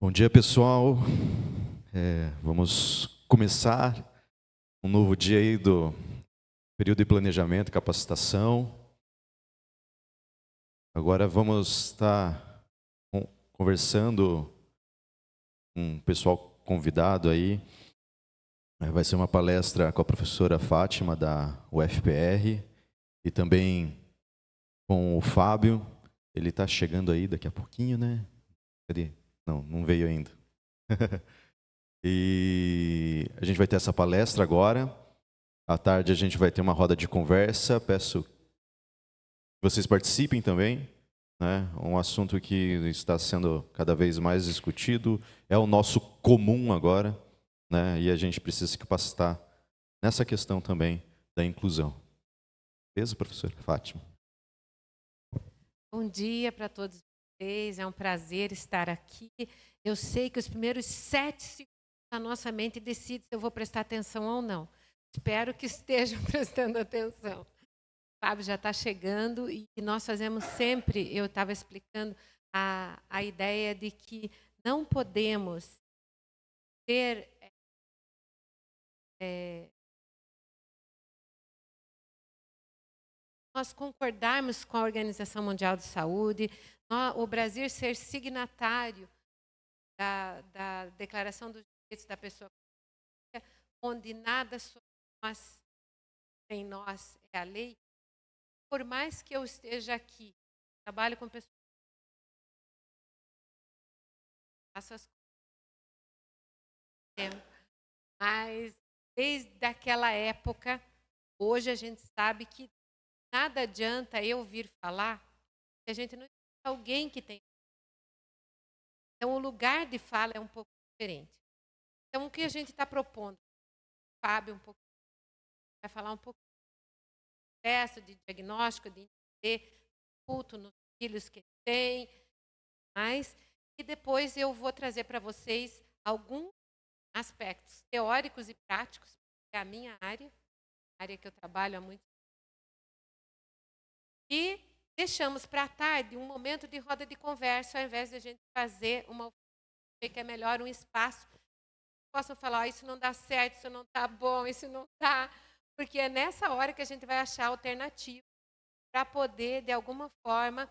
Bom dia, pessoal. Vamos começar um novo dia aí do período de planejamento e capacitação. Agora vamos estar conversando com o pessoal convidado aí. Vai ser uma palestra com a professora Fátima da UFPR e também com o Fábio. Ele está chegando aí daqui a pouquinho, né? Cadê? Não veio ainda. E a gente vai ter essa palestra agora. À tarde a gente vai ter uma roda de conversa. Peço que vocês participem também, né? Um assunto que está sendo cada vez mais discutido é o nosso comum agora, né? E a gente precisa se capacitar nessa questão também da inclusão. Beleza, professora Fátima? Bom dia para todos vocês, é um prazer estar aqui. Eu sei que os primeiros 7 segundos da nossa mente decidem se eu vou prestar atenção ou não. Espero que estejam prestando atenção. O Fábio já está chegando e nós fazemos sempre, eu estava explicando, a ideia de que não podemos ter nós concordarmos com a Organização Mundial de Saúde, o Brasil ser signatário da Declaração dos Direitos da Pessoa, onde nada sobre nós, sem nós, é a lei. Por mais que eu esteja aqui, trabalho com pessoas, faço as coisas, mas desde aquela época, hoje a gente sabe que nada adianta eu vir falar se a gente não tem alguém que tem. Então, o lugar de fala é um pouco diferente. Então, o que a gente está propondo? O Fábio vai falar um pouco do processo de diagnóstico, de entender culto nos filhos que ele tem, e depois eu vou trazer para vocês alguns aspectos teóricos e práticos, que é a minha área, a área que eu trabalho há muito tempo. E deixamos para a tarde um momento de roda de conversa, ao invés de a gente fazer que é melhor um espaço que possam falar, isso não dá certo, isso não está bom, isso não está, porque é nessa hora que a gente vai achar alternativa para poder, de alguma forma,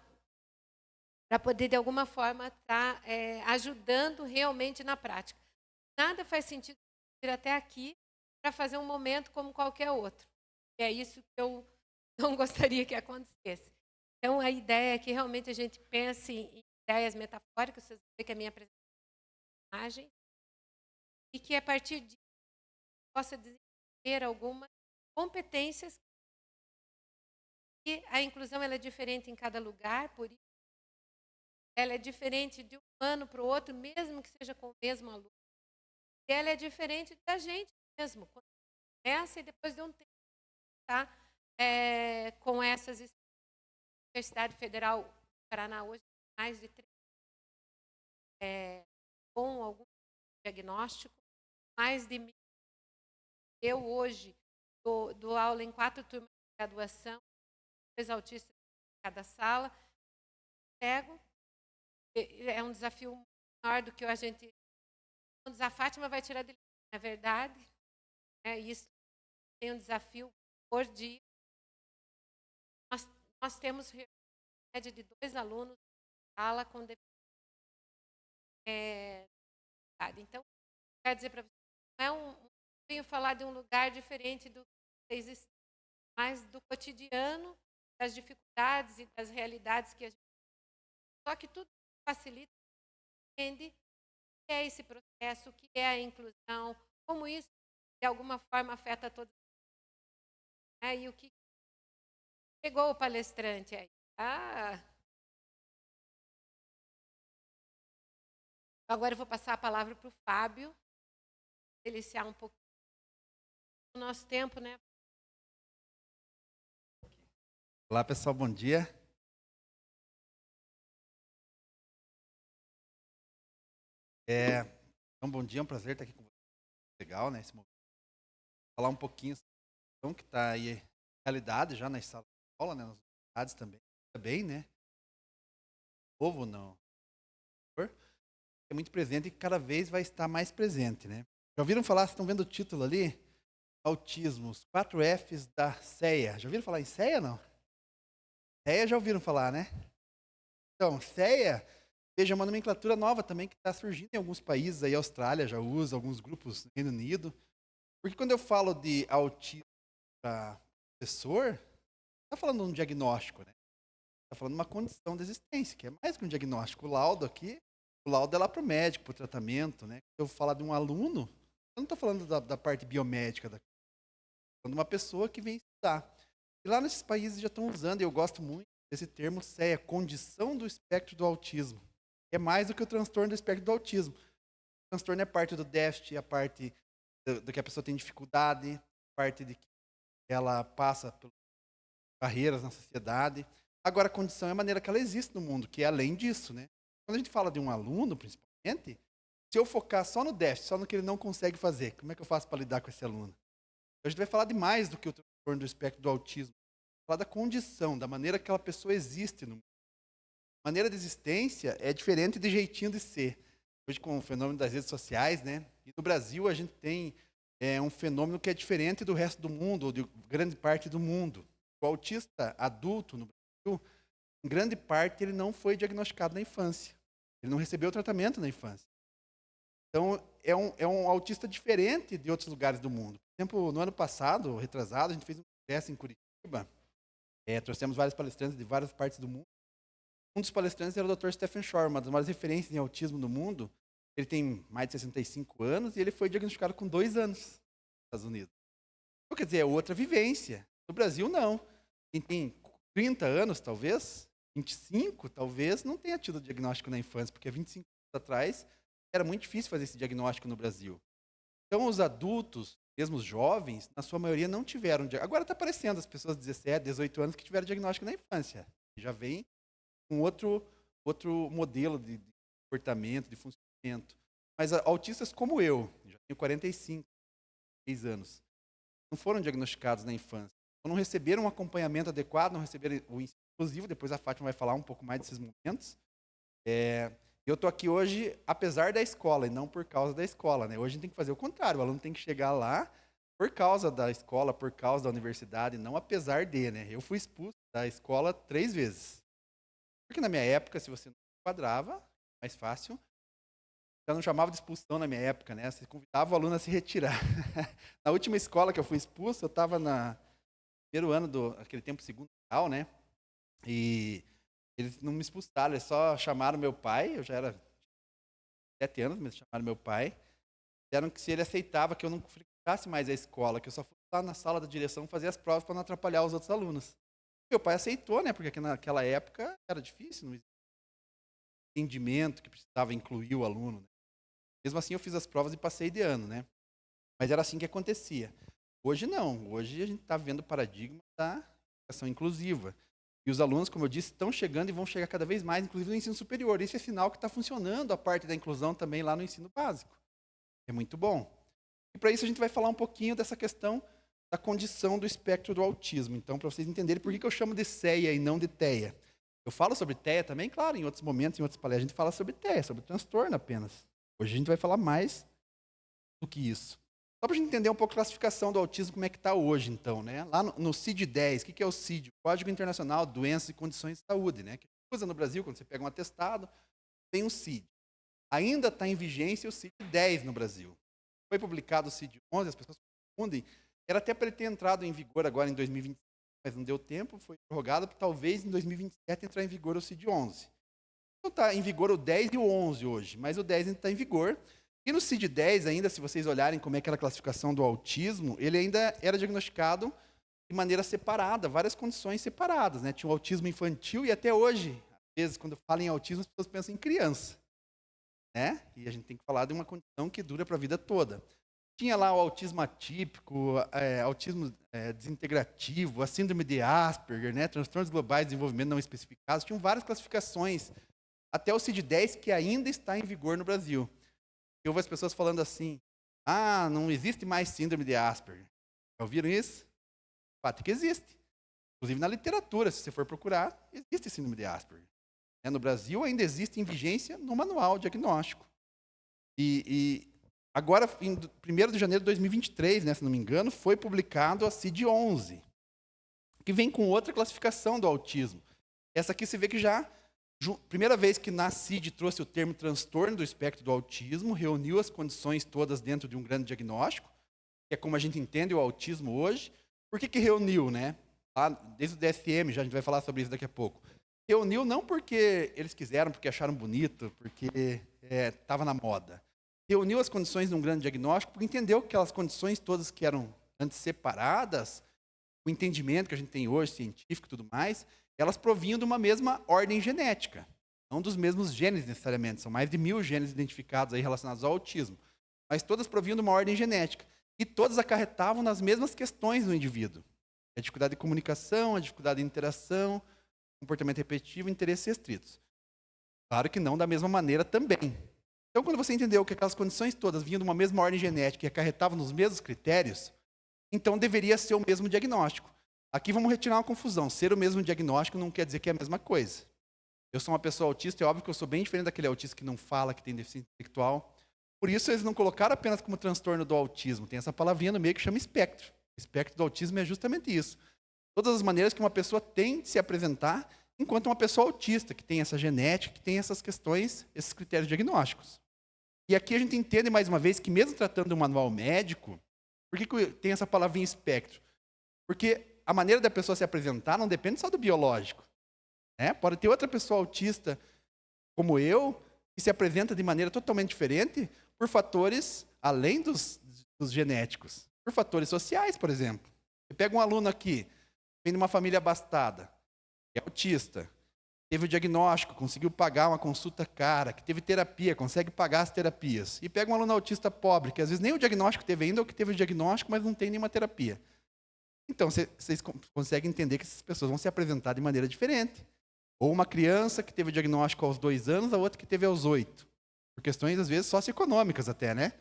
estar ajudando realmente na prática. Nada faz sentido vir até aqui para fazer um momento como qualquer outro. E é isso que eu não gostaria que acontecesse. Então, a ideia é que realmente a gente pense em ideias metafóricas, vocês vão ver que a minha apresentação, e que a partir disso possa desenvolver algumas competências, que a inclusão ela é diferente em cada lugar, por isso ela é diferente de um ano para o outro, mesmo que seja com o mesmo aluno. E ela é diferente da gente mesmo, quando começa e depois de um tempo, tá? Com essas Universidade Federal do Paraná hoje, mais de 3 com algum diagnóstico, mais de 1.000. Eu hoje dou aula em 4 turmas de graduação, 2 autistas em cada sala. É um desafio maior do que a gente. A Fátima vai tirar dele, na verdade. Isso tem um desafio por dia. Nós temos média de 2 alunos na sala com deficiência. Então, quero dizer para vocês, não venho falar de um lugar diferente do que vocês estão, mas do cotidiano, das dificuldades e das realidades que a gente. Só que tudo facilita, entende o que é esse processo, o que é a inclusão, como isso de alguma forma afeta todos. E o que chegou o palestrante aí? Agora eu vou passar a palavra para o Fábio, deliciar um pouco o nosso tempo, né? Olá, pessoal, bom dia. Então, bom dia, é um prazer estar aqui com vocês. Legal, né? Esse momento. Falar um pouquinho sobre que está aí, realidade já nas salas de escola, né? Nas universidades também, né? O povo não. É muito presente e cada vez vai estar mais presente, né? Já ouviram falar, vocês estão vendo o título ali? Autismo, os 4 Fs da CEA. Já ouviram falar em CEA, não? CEA já ouviram falar, né? Então, CEA, veja, é uma nomenclatura nova também que está surgindo em alguns países, aí a Austrália já usa, alguns grupos no Reino Unido. Porque quando eu falo de autismo para professor, está falando de um diagnóstico, né? Está falando de uma condição de existência, que é mais que um diagnóstico. O laudo aqui, o laudo é lá para o médico, para o tratamento, né? Quando eu falar de um aluno, eu não estou falando da parte biomédica, estou falando de uma pessoa que vem estudar. E lá nesses países já estão usando, e eu gosto muito desse termo CEA, condição do espectro do autismo. É mais do que o transtorno do espectro do autismo. O transtorno é parte do déficit, a parte do que a pessoa tem dificuldade, a parte de que ela passa por barreiras na sociedade. Agora, a condição é a maneira que ela existe no mundo, que é além disso, né? Quando a gente fala de um aluno, principalmente, se eu focar só no déficit, só no que ele não consegue fazer, como é que eu faço para lidar com esse aluno? A gente vai falar de mais do que o transtorno do espectro do autismo. Falar da condição, da maneira que aquela pessoa existe no mundo. A maneira de existência é diferente de jeitinho de ser. Hoje, com o fenômeno das redes sociais, né? E no Brasil, a gente tem um fenômeno que é diferente do resto do mundo, ou de grande parte do mundo. O autista adulto no Brasil, em grande parte, ele não foi diagnosticado na infância. Ele não recebeu tratamento na infância. Então, é um autista diferente de outros lugares do mundo. Por exemplo, no ano passado, retrasado, a gente fez um congresso em Curitiba. Trouxemos vários palestrantes de várias partes do mundo. Um dos palestrantes era o Dr. Stephen Shore, uma das maiores referências em autismo no mundo. Ele tem mais de 65 anos e ele foi diagnosticado com 2 anos nos Estados Unidos. Então, quer dizer, é outra vivência. No Brasil, não. Quem tem 30 anos, talvez, 25, talvez, não tenha tido diagnóstico na infância, porque há 25 anos atrás era muito difícil fazer esse diagnóstico no Brasil. Então, os adultos, mesmo os jovens, na sua maioria não tiveram. Agora está aparecendo as pessoas de 17, 18 anos que tiveram diagnóstico na infância. Já vem com outro modelo de comportamento, de funcionamento. Mas autistas como eu, já tenho 45, 6 anos, não foram diagnosticados na infância. Então, não receberam um acompanhamento adequado, não receberam o ensino inclusivo. Depois a Fátima vai falar um pouco mais desses momentos. Eu estou aqui hoje, apesar da escola, e não por causa da escola, né? Hoje a gente tem que fazer o contrário, o aluno tem que chegar lá por causa da escola, por causa da universidade, não apesar de, né? Eu fui expulso da escola 3 vezes. Porque na minha época, se você não enquadrava, mais fácil, já não chamava de expulsão na minha época, né? Você convidava o aluno a se retirar. Na última escola que eu fui expulso, eu estava no primeiro ano aquele tempo segundo grau, né? E eles não me expulsaram, eles só chamaram meu pai, eu já era 7 anos, mas chamaram meu pai, disseram que se ele aceitava que eu não frequentasse mais a escola, que eu só fosse lá na sala da direção fazer as provas para não atrapalhar os outros alunos. Meu pai aceitou, né? Porque naquela época era difícil, não existia entendimento que precisava incluir o aluno, né? Mesmo assim, eu fiz as provas e passei de ano, né? Mas era assim que acontecia. Hoje não. Hoje a gente está vendo o paradigma da educação inclusiva. E os alunos, como eu disse, estão chegando e vão chegar cada vez mais, inclusive no ensino superior. Isso é sinal que está funcionando a parte da inclusão também lá no ensino básico. É muito bom. E para isso a gente vai falar um pouquinho dessa questão da condição do espectro do autismo. Então, para vocês entenderem por que eu chamo de CEA e não de TEA. Eu falo sobre TEA também, claro, em outros momentos, em outras palestras, a gente fala sobre TEA, sobre transtorno apenas. Hoje a gente vai falar mais do que isso. Só para a gente entender um pouco a classificação do autismo, como é que está hoje, então, né? Lá no CID-10, o que é o CID? Código Internacional de Doenças e Condições de Saúde, né? Que usa no Brasil, quando você pega um atestado, tem um CID. Ainda está em vigência o CID-10 no Brasil. Foi publicado o CID-11, as pessoas confundem. Era até para ele ter entrado em vigor agora em 2025, mas não deu tempo, foi prorrogado para talvez em 2027 entrar em vigor o CID-11. Então está em vigor o 10 e o 11 hoje, mas o 10 ainda está em vigor. E no CID-10 ainda, se vocês olharem como é que era a classificação do autismo, ele ainda era diagnosticado de maneira separada, várias condições separadas, né? Tinha o autismo infantil e até hoje, às vezes, quando falam em autismo, as pessoas pensam em criança, né? E a gente tem que falar de uma condição que dura para a vida toda. Tinha lá o autismo atípico, autismo desintegrativo, a síndrome de Asperger, né? Transtornos globais de desenvolvimento não especificados. Tinham várias classificações, até o CID-10, que ainda está em vigor no Brasil. Eu ouvo as pessoas falando assim, não existe mais síndrome de Asperger. Já ouviram isso? O fato é que existe. Inclusive na literatura, se você for procurar, existe síndrome de Asperger. No Brasil ainda existe em vigência no manual diagnóstico. E agora, em 1º de janeiro de 2023, né, se não me engano, foi publicado a CID-11, que vem com outra classificação do autismo. Essa aqui se vê que já, primeira vez que na CID trouxe o termo transtorno do espectro do autismo, reuniu as condições todas dentro de um grande diagnóstico, que é como a gente entende o autismo hoje. Por que reuniu, né? Lá, desde o DSM, já a gente vai falar sobre isso daqui a pouco. Reuniu não porque eles quiseram, porque acharam bonito, porque estava na moda. Reuniu as condições de um grande diagnóstico porque entendeu que aquelas condições todas que eram antes separadas, o entendimento que a gente tem hoje, científico e tudo mais, elas provinham de uma mesma ordem genética, não dos mesmos genes necessariamente. São mais de 1000 genes identificados aí relacionados ao autismo, mas todas provinham de uma ordem genética. E todas acarretavam nas mesmas questões do indivíduo. A dificuldade de comunicação, a dificuldade de interação, comportamento repetitivo, interesses restritos. Claro que não da mesma maneira também. Então, quando você entendeu que aquelas condições todas vinham de uma mesma ordem genética e acarretavam nos mesmos critérios, então deveria ser o mesmo diagnóstico. Aqui vamos retirar uma confusão. Ser o mesmo diagnóstico não quer dizer que é a mesma coisa. Eu sou uma pessoa autista, é óbvio que eu sou bem diferente daquele autista que não fala, que tem deficiência intelectual. Por isso, eles não colocaram apenas como transtorno do autismo. Tem essa palavrinha no meio que chama espectro. O espectro do autismo é justamente isso. Todas as maneiras que uma pessoa tem de se apresentar enquanto uma pessoa autista, que tem essa genética, que tem essas questões, esses critérios diagnósticos. E aqui a gente entende, mais uma vez, que mesmo tratando de um manual médico, por que tem essa palavrinha espectro? Porque a maneira da pessoa se apresentar não depende só do biológico. Né? Pode ter outra pessoa autista, como eu, que se apresenta de maneira totalmente diferente por fatores além dos genéticos. Por fatores sociais, por exemplo. Você pega um aluno aqui, vem de uma família abastada, é autista, teve o diagnóstico, conseguiu pagar uma consulta cara, que teve terapia, consegue pagar as terapias. E pega um aluno autista pobre, que às vezes nem o diagnóstico teve ainda, ou que teve o diagnóstico, mas não tem nenhuma terapia. Então, vocês conseguem entender que essas pessoas vão se apresentar de maneira diferente. Ou uma criança que teve o diagnóstico aos 2 anos, a outra que teve aos 8. Por questões, às vezes, socioeconômicas até, né?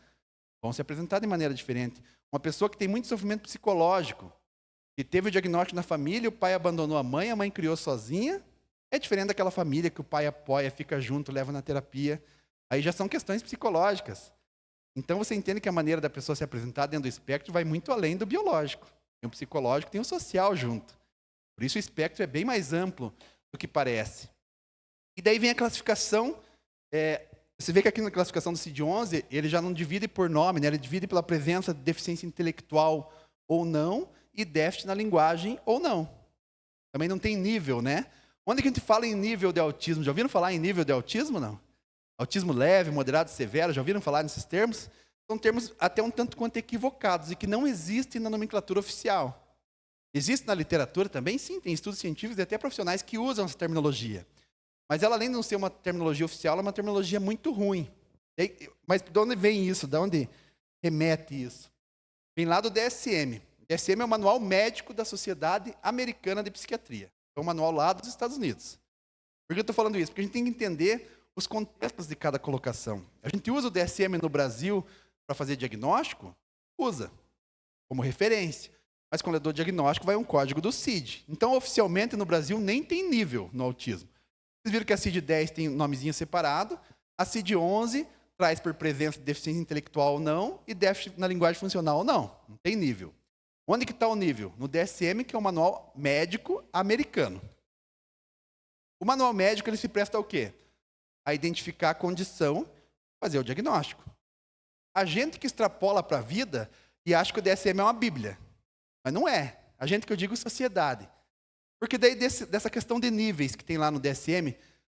Vão se apresentar de maneira diferente. Uma pessoa que tem muito sofrimento psicológico, que teve o diagnóstico na família, o pai abandonou a mãe criou sozinha, é diferente daquela família que o pai apoia, fica junto, leva na terapia. Aí já são questões psicológicas. Então, você entende que a maneira da pessoa se apresentar dentro do espectro vai muito além do biológico. Tem o psicológico, tem o social junto. Por isso, o espectro é bem mais amplo do que parece. E daí vem a classificação. Você vê que aqui na classificação do CID-11, ele já não divide por nome, né? Ele divide pela presença de deficiência intelectual ou não e déficit na linguagem ou não. Também não tem nível, né? Onde que a gente fala em nível de autismo? Já ouviram falar em nível de autismo, não? Autismo leve, moderado, severo, já ouviram falar nesses termos? São termos até um tanto quanto equivocados e que não existem na nomenclatura oficial. Existe na literatura também? Sim, tem estudos científicos e até profissionais que usam essa terminologia. Mas ela, além de não ser uma terminologia oficial, ela é uma terminologia muito ruim. Mas de onde vem isso? De onde remete isso? Vem lá do DSM. O DSM é o Manual Médico da Sociedade Americana de Psiquiatria. É um manual lá dos Estados Unidos. Por que eu estou falando isso? Porque a gente tem que entender os contextos de cada colocação. A gente usa o DSM no Brasil para fazer diagnóstico? Usa, como referência. Mas quando é do diagnóstico, vai um código do CID. Então, oficialmente, no Brasil, nem tem nível no autismo. Vocês viram que a CID-10 tem um nomezinho separado. A CID-11 traz por presença de deficiência intelectual ou não e déficit na linguagem funcional ou não. Não tem nível. Onde que está o nível? No DSM, que é o Manual Médico Americano. O Manual Médico ele se presta ao quê? A identificar a condição, fazer o diagnóstico. A gente que extrapola para a vida e acha que o DSM é uma bíblia. Mas não é. A gente que eu digo sociedade. Porque daí dessa questão de níveis que tem lá no DSM,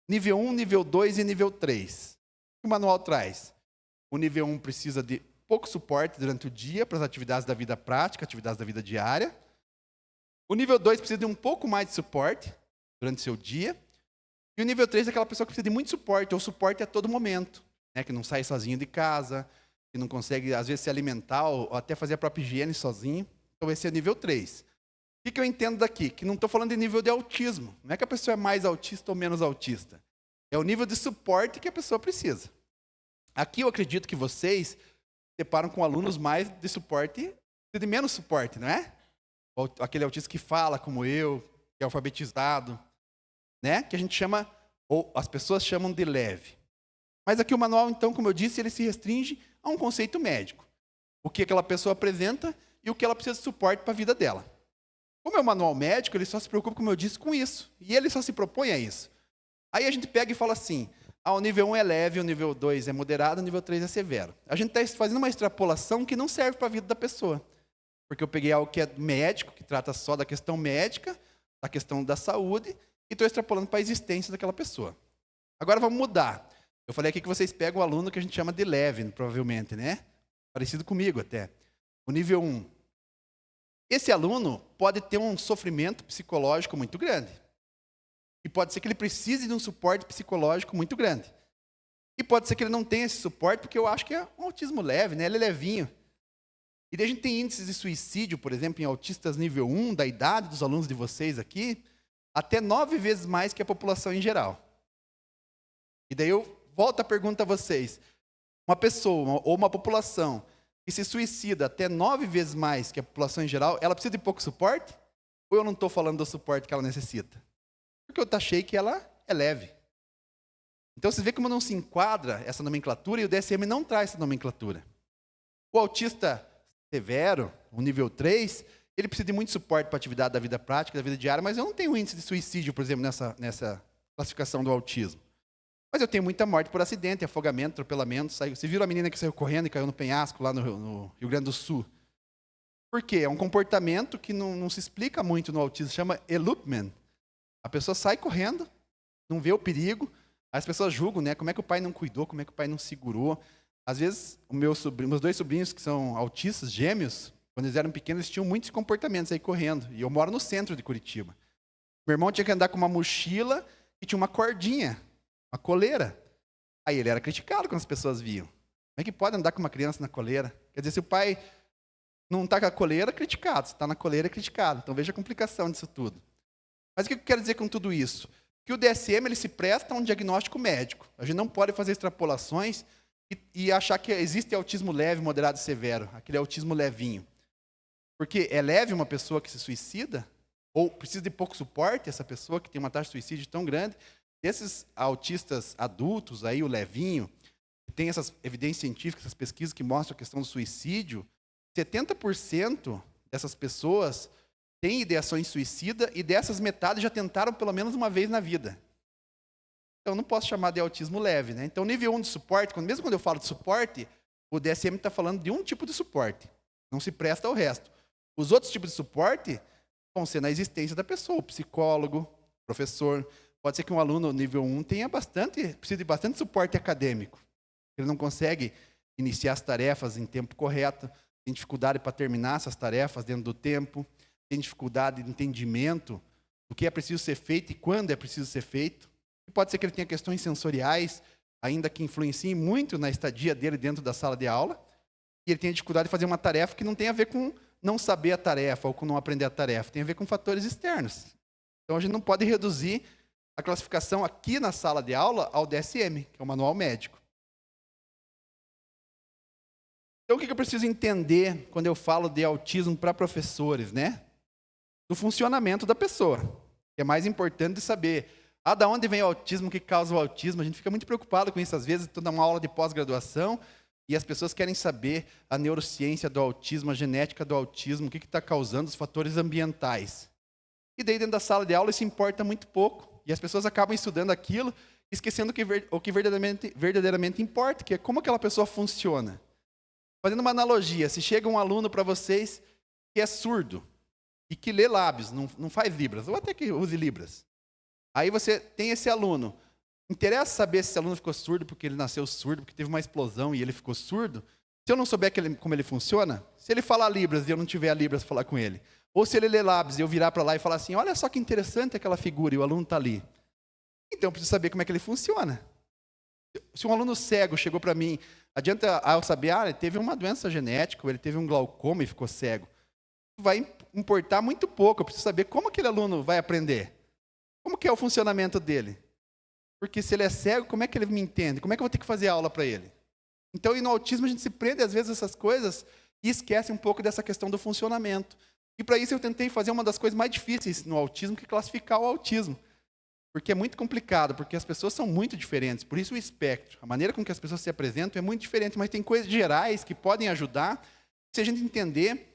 nível 1, nível 2 e nível 3. O que o manual traz? O nível 1 precisa de pouco suporte durante o dia para as atividades da vida prática, atividades da vida diária. O nível 2 precisa de um pouco mais de suporte durante o seu dia. E o nível 3 é aquela pessoa que precisa de muito suporte, ou suporte a todo momento, né? Que não sai sozinho de casa, que não consegue, às vezes, se alimentar ou até fazer a própria higiene sozinho. Então, esse é o nível 3. O que eu entendo daqui? Que não estou falando de nível de autismo. Não é que a pessoa é mais autista ou menos autista. É o nível de suporte que a pessoa precisa. Aqui eu acredito que vocês separam com alunos mais de suporte e de menos suporte, não é? Aquele autista que fala como eu, que é alfabetizado, né? Que a gente chama, ou as pessoas chamam de leve. Mas aqui o manual, então, como eu disse, ele se restringe a um conceito médico. O que aquela pessoa apresenta e o que ela precisa de suporte para a vida dela. Como é um manual médico, ele só se preocupa, como eu disse, com isso. E ele só se propõe a isso. Aí a gente pega e fala assim, o nível 1 é leve, o nível 2 é moderado, o nível 3 é severo. A gente está fazendo uma extrapolação que não serve para a vida da pessoa. Porque eu peguei algo que é médico, que trata só da questão médica, da questão da saúde, e estou extrapolando para a existência daquela pessoa. Agora vamos mudar. Eu falei aqui que vocês pegam o aluno que a gente chama de leve, provavelmente, né? Parecido comigo até. O nível 1. Esse aluno pode ter um sofrimento psicológico muito grande. E pode ser que ele precise de um suporte psicológico muito grande. E pode ser que ele não tenha esse suporte, porque eu acho que é um autismo leve, né? Ele é levinho. E daí a gente tem índices de suicídio, por exemplo, em autistas nível 1, da idade dos alunos de vocês aqui, até 9 vezes mais que a população em geral. E daí eu volto a pergunta a vocês. Uma pessoa ou uma população que se suicida até 9 vezes mais que a população em geral, ela precisa de pouco suporte? Ou eu não estou falando do suporte que ela necessita? Porque eu achei que ela é leve. Então você vê como não se enquadra essa nomenclatura e o DSM não traz essa nomenclatura. O autista severo, o nível 3, ele precisa de muito suporte para a atividade da vida prática, da vida diária, mas eu não tenho índice de suicídio, por exemplo, nessa classificação do autismo. Mas eu tenho muita morte por acidente, afogamento, atropelamento. Você viu a menina que saiu correndo e caiu no penhasco lá no Rio Grande do Sul? Por quê? É um comportamento que não se explica muito no autismo, chama elopement. A pessoa sai correndo, não vê o perigo, as pessoas julgam, né? Como é que o pai não cuidou, como é que o pai não segurou. Às vezes, meus 2 sobrinhos, que são autistas, gêmeos, quando eles eram pequenos, eles tinham muitos comportamentos aí correndo. E eu moro no centro de Curitiba. Meu irmão tinha que andar com uma mochila e tinha uma cordinha, uma coleira. Aí ele era criticado quando as pessoas viam. Como é que pode andar com uma criança na coleira? Quer dizer, se o pai não está com a coleira, é criticado. Se está na coleira, é criticado. Então veja a complicação disso tudo. Mas o que eu quero dizer com tudo isso? Que o DSM ele se presta a um diagnóstico médico. A gente não pode fazer extrapolações e achar que existe autismo leve, moderado e severo. Aquele autismo levinho. Porque é leve uma pessoa que se suicida? Ou precisa de pouco suporte, essa pessoa que tem uma taxa de suicídio tão grande? Esses autistas adultos, aí, o levinho, que tem essas evidências científicas, essas pesquisas que mostram a questão do suicídio, 70% dessas pessoas têm ideações suicida e dessas metade já tentaram pelo menos uma vez na vida. Então, não posso chamar de autismo leve, né? Então, nível 1 de suporte, mesmo quando eu falo de suporte, o DSM está falando de um tipo de suporte. Não se presta ao resto. Os outros tipos de suporte vão ser na existência da pessoa, o psicólogo, professor. Pode ser que um aluno nível 1 precise de bastante suporte acadêmico. Ele não consegue iniciar as tarefas em tempo correto, tem dificuldade para terminar essas tarefas dentro do tempo, tem dificuldade de entendimento do que é preciso ser feito e quando é preciso ser feito. E pode ser que ele tenha questões sensoriais, ainda que influenciem muito na estadia dele dentro da sala de aula, e ele tenha dificuldade de fazer uma tarefa que não tem a ver com não saber a tarefa ou com não aprender a tarefa, tem a ver com fatores externos. Então a gente não pode reduzir a classificação aqui na sala de aula ao DSM, que é o manual médico. Então o que eu preciso entender quando eu falo de autismo para professores, né? Do funcionamento da pessoa. É mais importante de saber, da onde vem o autismo, o que causa o autismo. A gente fica muito preocupado com isso às vezes, estou dando uma aula de pós-graduação e as pessoas querem saber a neurociência do autismo, a genética do autismo, o que está causando, os fatores ambientais. E daí dentro da sala de aula isso importa muito pouco. E as pessoas acabam estudando aquilo, esquecendo o que verdadeiramente importa, que é como aquela pessoa funciona. Fazendo uma analogia, se chega um aluno para vocês que é surdo e que lê lábios, não faz libras, ou até que use libras. Aí você tem esse aluno. Interessa saber se esse aluno ficou surdo porque ele nasceu surdo, porque teve uma explosão e ele ficou surdo? Se eu não souber como ele funciona, se ele falar libras e eu não tiver a libras para falar com ele, ou se ele lê lábios e eu virar para lá e falar assim, olha só que interessante aquela figura e o aluno está ali. Então eu preciso saber como é que ele funciona. Se um aluno cego chegou para mim, adianta eu saber, ele teve uma doença genética, ou ele teve um glaucoma e ficou cego. Vai importar muito pouco, eu preciso saber como aquele aluno vai aprender. Como que é o funcionamento dele? Porque se ele é cego, como é que ele me entende? Como é que eu vou ter que fazer aula para ele? Então, e no autismo a gente se prende às vezes a essas coisas e esquece um pouco dessa questão do funcionamento. E para isso eu tentei fazer uma das coisas mais difíceis no autismo, que é classificar o autismo. porque é muito complicado, porque as pessoas são muito diferentes. Por isso o espectro, a maneira com que as pessoas se apresentam é muito diferente, mas tem coisas gerais que podem ajudar. Se a gente entender,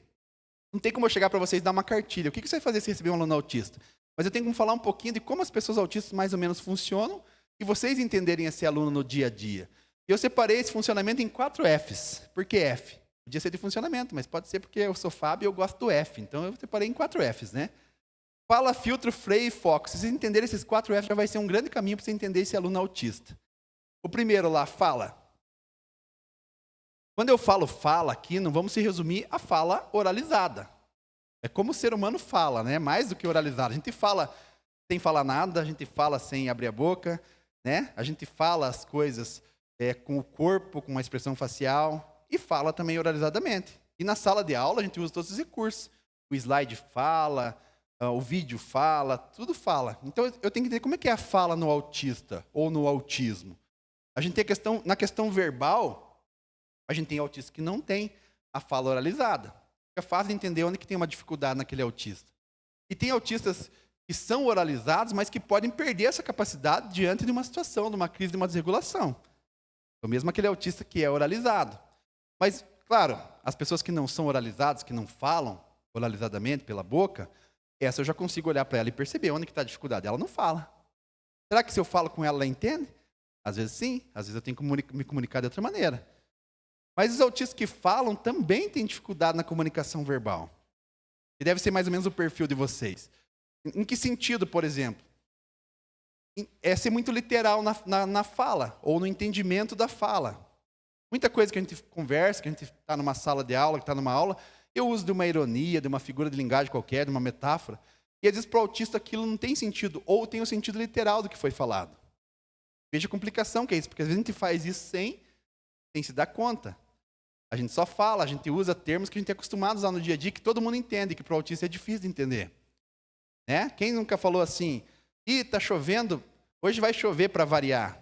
não tem como eu chegar para vocês e dar uma cartilha. O que você vai fazer se receber um aluno autista? Mas eu tenho como falar um pouquinho de como as pessoas autistas mais ou menos funcionam e vocês entenderem esse aluno no dia a dia. Eu separei esse funcionamento em 4 Fs. Por que F? Podia ser de funcionamento, mas pode ser porque eu sou Fábio e eu gosto do F. Então eu separei em 4 Fs, né? Fala, filtro, freio e foco. Se vocês entenderem esses 4 Fs, já vai ser um grande caminho para você entender esse aluno autista. O primeiro lá, fala. Quando eu falo fala aqui, não vamos se resumir a fala oralizada. É como o ser humano fala, né? Mais do que oralizado. A gente fala sem falar nada, a gente fala sem abrir a boca, né? A gente fala as coisas com o corpo, com uma expressão facial, e fala também oralizadamente. E na sala de aula a gente usa todos os recursos. O slide fala, o vídeo fala, tudo fala. Então eu tenho que entender como é que é a fala no autista ou no autismo. A gente tem na questão verbal, a gente tem autistas que não tem a fala oralizada. Fica fácil de entender onde que tem uma dificuldade naquele autista. E tem autistas que são oralizados, mas que podem perder essa capacidade diante de uma situação, de uma crise, de uma desregulação. Então, mesmo aquele autista que é oralizado. Mas, claro, as pessoas que não são oralizadas, que não falam oralizadamente pela boca, essa eu já consigo olhar para ela e perceber onde que está a dificuldade. Ela não fala. Será que se eu falo com ela, ela entende? Às vezes sim, às vezes eu tenho que me comunicar de outra maneira. Mas os autistas que falam também têm dificuldade na comunicação verbal. E deve ser mais ou menos o perfil de vocês. Em que sentido, por exemplo? É ser muito literal na fala, ou no entendimento da fala. Muita coisa que a gente conversa, que a gente está numa sala de aula, que está numa aula, eu uso de uma ironia, de uma figura de linguagem qualquer, de uma metáfora, e às vezes para o autista aquilo não tem sentido, ou tem o sentido literal do que foi falado. Veja a complicação que é isso, porque às vezes a gente faz isso sem se dar conta. A gente só fala, a gente usa termos que a gente é acostumado a usar no dia a dia, que todo mundo entende, que para o autista é difícil de entender. Né? Quem nunca falou assim, está chovendo, hoje vai chover para variar.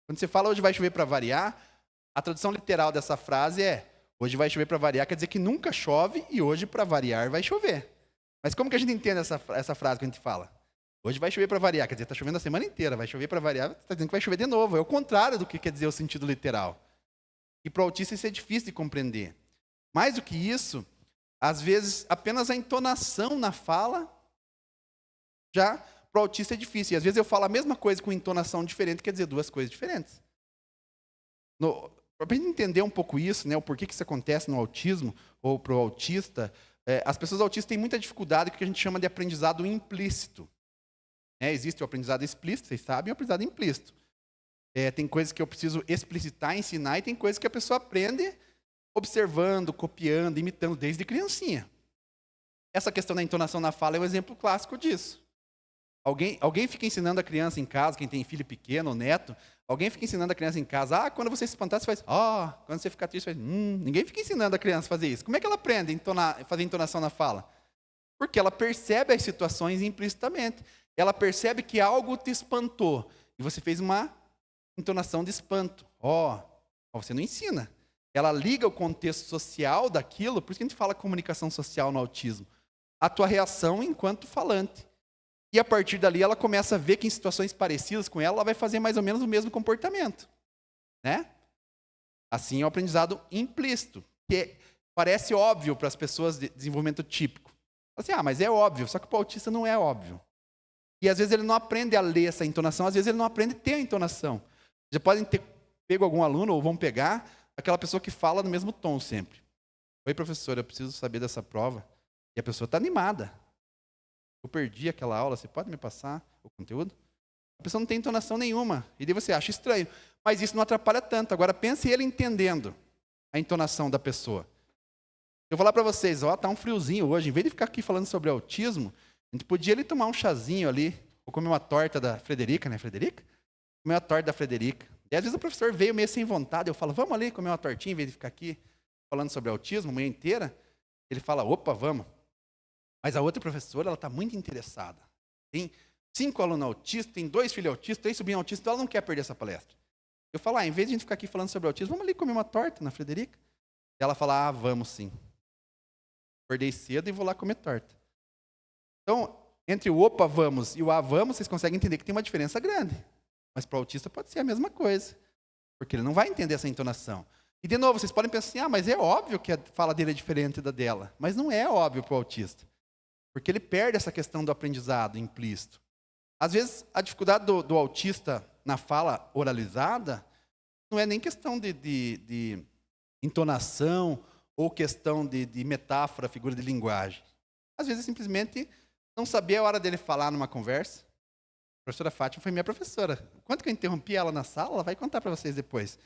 Quando você fala hoje vai chover para variar, a tradução literal dessa frase é hoje vai chover para variar, quer dizer que nunca chove e hoje para variar vai chover. Mas como que a gente entende essa frase que a gente fala? Hoje vai chover para variar, quer dizer, está chovendo a semana inteira, vai chover para variar, está dizendo que vai chover de novo. É o contrário do que quer dizer o sentido literal. E para o autista isso é difícil de compreender. Mais do que isso, às vezes apenas a entonação na fala já para o autista é difícil. E às vezes eu falo a mesma coisa com entonação diferente, quer dizer duas coisas diferentes. Para a gente entender um pouco isso, né, o porquê que isso acontece no autismo ou para o autista, as pessoas autistas têm muita dificuldade com o que a gente chama de aprendizado implícito. Existe o aprendizado explícito, vocês sabem, e o aprendizado implícito. Tem coisas que eu preciso explicitar, ensinar, e tem coisas que a pessoa aprende observando, copiando, imitando desde criancinha. Essa questão da entonação na fala é um exemplo clássico disso. Alguém fica ensinando a criança em casa, quem tem filho pequeno ou neto, alguém fica ensinando a criança em casa, quando você se espantar, você faz, quando você ficar triste, você faz, Ninguém fica ensinando a criança a fazer isso. Como é que ela aprende a fazer entonação na fala? Porque ela percebe as situações implicitamente. Ela percebe que algo te espantou. E você fez uma entonação de espanto. Você não ensina. Ela liga o contexto social daquilo, por isso que a gente fala comunicação social no autismo. A tua reação enquanto falante. E a partir dali ela começa a ver que em situações parecidas com ela vai fazer mais ou menos o mesmo comportamento. Né? Assim é o aprendizado implícito, que parece óbvio para as pessoas de desenvolvimento típico. Assim, mas é óbvio, só que para o autista não é óbvio. E às vezes ele não aprende a ler essa entonação, às vezes ele não aprende a ter a entonação. Já podem ter pego algum aluno, ou vão pegar, aquela pessoa que fala no mesmo tom sempre. Oi, professor, eu preciso saber dessa prova. E a pessoa está animada. Eu perdi aquela aula, você pode me passar o conteúdo? A pessoa não tem entonação nenhuma. E daí você acha estranho. Mas isso não atrapalha tanto. Agora pense ele entendendo a entonação da pessoa. Eu vou falar para vocês, tá um friozinho hoje. Em vez de ficar aqui falando sobre autismo, a gente podia ali tomar um chazinho ali, ou comer uma torta da Frederica, né, Frederica? Comer uma torta da Frederica. E às vezes o professor veio meio sem vontade, eu falo, vamos ali comer uma tortinha, em vez de ficar aqui falando sobre autismo a manhã inteira. Ele fala, opa, vamos. Mas a outra professora, ela está muito interessada. Tem 5 alunos autistas, tem 2 filhos autistas, 3 sobrinhos autistas, então ela não quer perder essa palestra. Eu falo, em vez de a gente ficar aqui falando sobre autismo, vamos ali comer uma torta na Frederica? E ela fala, vamos sim. Acordei cedo e vou lá comer torta. Então, Entre o opa, vamos e o vamos, vocês conseguem entender que tem uma diferença grande. Mas para o autista pode ser a mesma coisa. Porque ele não vai entender essa entonação. E, de novo, vocês podem pensar assim, mas é óbvio que a fala dele é diferente da dela. Mas não é óbvio para o autista. Porque ele perde essa questão do aprendizado implícito. Às vezes, a dificuldade do autista na fala oralizada não é nem questão de entonação ou questão de metáfora, figura de linguagem. Às vezes, simplesmente não saber a hora dele falar numa conversa. A professora Fátima foi minha professora. Quanto que eu interrompi ela na sala, ela vai contar para vocês depois.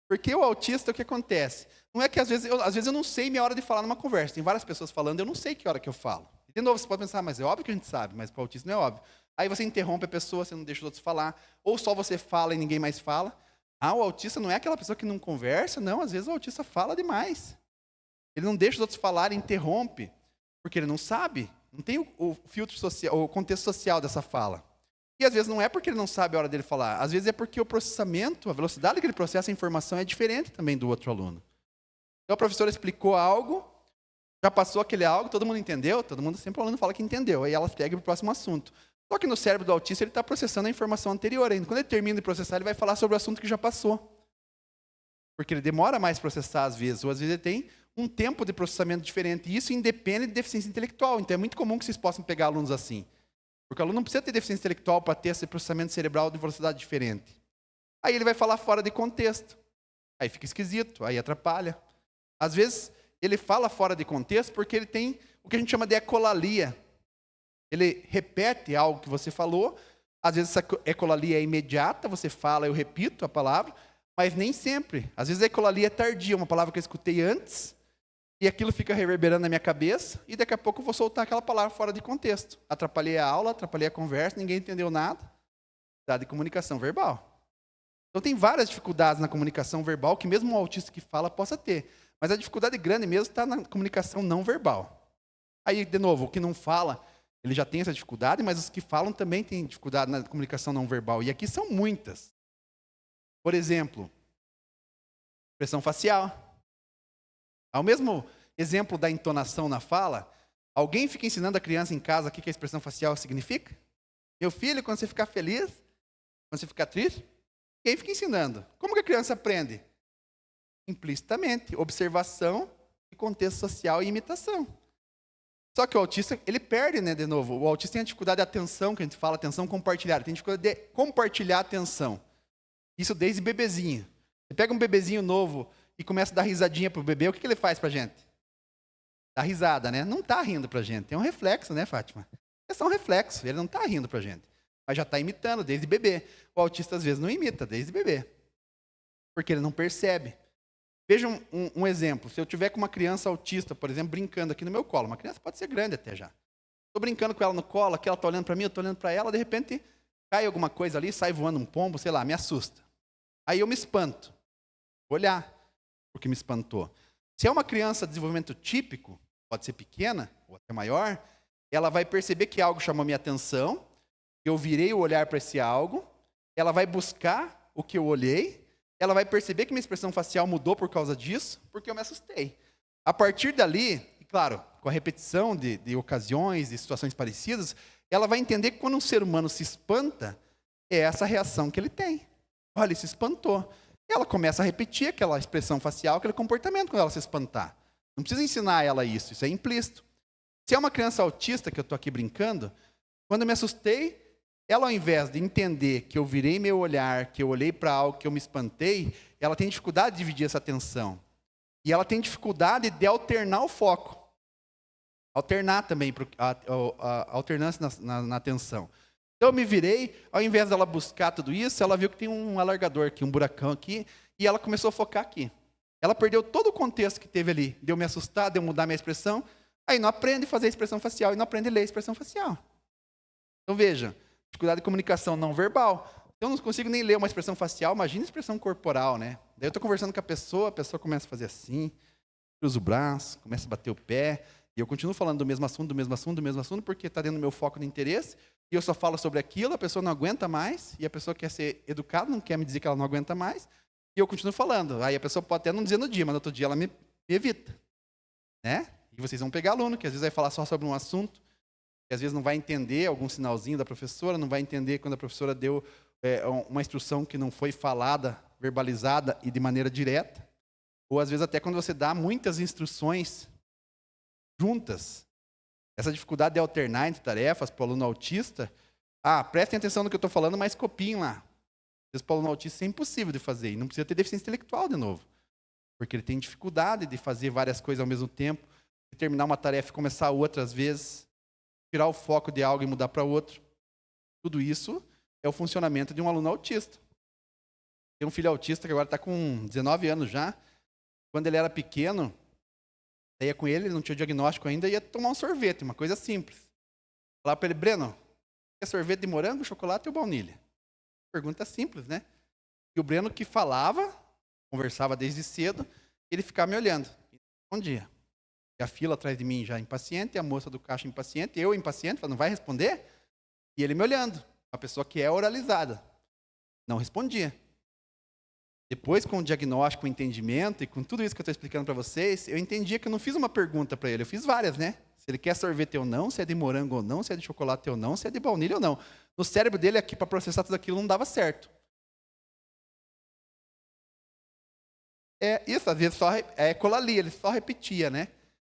Porque o autista, o que acontece? Não é que às vezes eu não sei minha hora de falar numa conversa. Tem várias pessoas falando, eu não sei que hora que eu falo. E de novo, você pode pensar, mas é óbvio que a gente sabe, mas para o autista não é óbvio. Aí você interrompe a pessoa, você não deixa os outros falar, ou só você fala e ninguém mais fala. O autista não é aquela pessoa que não conversa, não. Às vezes o autista fala demais. Ele não deixa os outros falarem, interrompe, porque ele não sabe. Não tem o filtro social, o contexto social dessa fala. E às vezes não é porque ele não sabe a hora dele falar. Às vezes é porque o processamento, a velocidade que ele processa a informação é diferente também do outro aluno. Então a professora explicou algo, já passou aquele algo, todo mundo entendeu? Todo mundo, sempre o aluno fala que entendeu. Aí ela segue para o próximo assunto. Só que no cérebro do autista ele está processando a informação anterior ainda. Quando ele termina de processar, ele vai falar sobre o assunto que já passou. Porque ele demora mais a processar às vezes. Ou às vezes ele tem um tempo de processamento diferente. E isso independe de deficiência intelectual. Então é muito comum que vocês possam pegar alunos assim. Porque o aluno não precisa ter deficiência intelectual para ter esse processamento cerebral de velocidade diferente. Aí ele vai falar fora de contexto. Aí fica esquisito, aí atrapalha. Às vezes ele fala fora de contexto porque ele tem o que a gente chama de ecolalia. Ele repete algo que você falou. Às vezes essa ecolalia é imediata, você fala, eu repito a palavra, mas nem sempre. Às vezes a ecolalia é tardia, uma palavra que eu escutei antes, e aquilo fica reverberando na minha cabeça, e daqui a pouco eu vou soltar aquela palavra fora de contexto. Atrapalhei a aula, atrapalhei a conversa, ninguém entendeu nada. Dificuldade de comunicação verbal. Então tem várias dificuldades na comunicação verbal que mesmo um autista que fala possa ter. Mas a dificuldade grande mesmo está na comunicação não verbal. Aí, de novo, o que não fala, ele já tem essa dificuldade, mas os que falam também têm dificuldade na comunicação não verbal. E aqui são muitas. Por exemplo, expressão facial. Ao mesmo exemplo da entonação na fala, alguém fica ensinando a criança em casa o que a expressão facial significa? Meu filho, quando você ficar feliz, quando você ficar triste, quem fica ensinando? Como que a criança aprende? Implicitamente, observação e contexto social e imitação. Só que o autista, ele perde, né, de novo. O autista tem a dificuldade de atenção, que a gente fala, atenção compartilhada. Tem dificuldade de compartilhar a atenção. Isso desde bebezinho. Você pega um bebezinho novo e começa a dar risadinha pro bebê, o que ele faz pra gente? Dá risada, né? Não está rindo pra gente. É um reflexo, né, Fátima? É só um reflexo. Ele não está rindo pra gente. Mas já está imitando desde bebê. O autista, às vezes, não imita desde bebê. Porque ele não percebe. Veja um exemplo. Se eu tiver com uma criança autista, por exemplo, brincando aqui no meu colo. Uma criança pode ser grande até já. Estou brincando com ela no colo, aqui ela está olhando para mim, eu estou olhando para ela, de repente cai alguma coisa ali, sai voando um pombo, sei lá, me assusta. Aí eu me espanto. Vou olhar porque me espantou. Se é uma criança de desenvolvimento típico, pode ser pequena ou até maior, ela vai perceber que algo chamou minha atenção, eu virei o olhar para esse algo, ela vai buscar o que eu olhei, ela vai perceber que minha expressão facial mudou por causa disso, porque eu me assustei. A partir dali, e claro, com a repetição de ocasiões, de situações parecidas, ela vai entender que quando um ser humano se espanta, é essa reação que ele tem. Olha, ele se espantou. E ela começa a repetir aquela expressão facial, aquele comportamento quando ela se espantar. Não precisa ensinar ela isso é implícito. Se é uma criança autista que eu estou aqui brincando, quando eu me assustei, ela, ao invés de entender que eu virei meu olhar, que eu olhei para algo, que eu me espantei, ela tem dificuldade de dividir essa atenção. E ela tem dificuldade de alternar o foco. Alternar também, a alternância na atenção. Então eu me virei, ao invés dela buscar tudo isso, ela viu que tem um alargador aqui, um buracão aqui, e ela começou a focar aqui. Ela perdeu todo o contexto que teve ali, de eu me assustar, de eu mudar minha expressão, aí não aprende a fazer a expressão facial e não aprende a ler a expressão facial. Então veja, dificuldade de comunicação não verbal. Eu não consigo nem ler uma expressão facial, imagina a expressão corporal, né? Daí eu estou conversando com a pessoa começa a fazer assim, cruza o braço, começa a bater o pé, e eu continuo falando do mesmo assunto, porque está dentro do meu foco de interesse, e eu só falo sobre aquilo, a pessoa não aguenta mais, e a pessoa quer ser educada, não quer me dizer que ela não aguenta mais, e eu continuo falando. Aí a pessoa pode até não dizer no dia, mas no outro dia ela me evita. Né? E vocês vão pegar aluno, que às vezes vai falar só sobre um assunto, que às vezes não vai entender algum sinalzinho da professora, não vai entender quando a professora deu uma instrução que não foi falada, verbalizada e de maneira direta. Ou às vezes até quando você dá muitas instruções juntas. Essa dificuldade de alternar entre tarefas para o aluno autista. Prestem atenção no que eu estou falando, mas copiem lá. Às vezes para o aluno autista isso é impossível de fazer. E não precisa ter deficiência intelectual de novo. Porque ele tem dificuldade de fazer várias coisas ao mesmo tempo, de terminar uma tarefa e começar outra às vezes, tirar o foco de algo e mudar para outro. Tudo isso é o funcionamento de um aluno autista. Tem um filho autista que agora está com 19 anos já. Quando ele era pequeno, eu ia com ele não tinha diagnóstico ainda, ia tomar um sorvete, uma coisa simples. Falava para ele, Breno, quer sorvete de morango, chocolate ou baunilha? Pergunta simples, né? E o Breno que falava, conversava desde cedo, ele ficava me olhando. Bom dia. E a fila atrás de mim já impaciente, a moça do caixa impaciente, eu impaciente, falando, não vai responder? E ele me olhando, uma pessoa que é oralizada. Não respondia. Depois, com o diagnóstico, o entendimento, e com tudo isso que eu estou explicando para vocês, eu entendia que eu não fiz uma pergunta para ele, eu fiz várias, né? Se ele quer sorvete ou não, se é de morango ou não, se é de chocolate ou não, se é de baunilha ou não. No cérebro dele, aqui, para processar tudo aquilo, não dava certo. Isso, às vezes, só ecolalia, ele só repetia, né?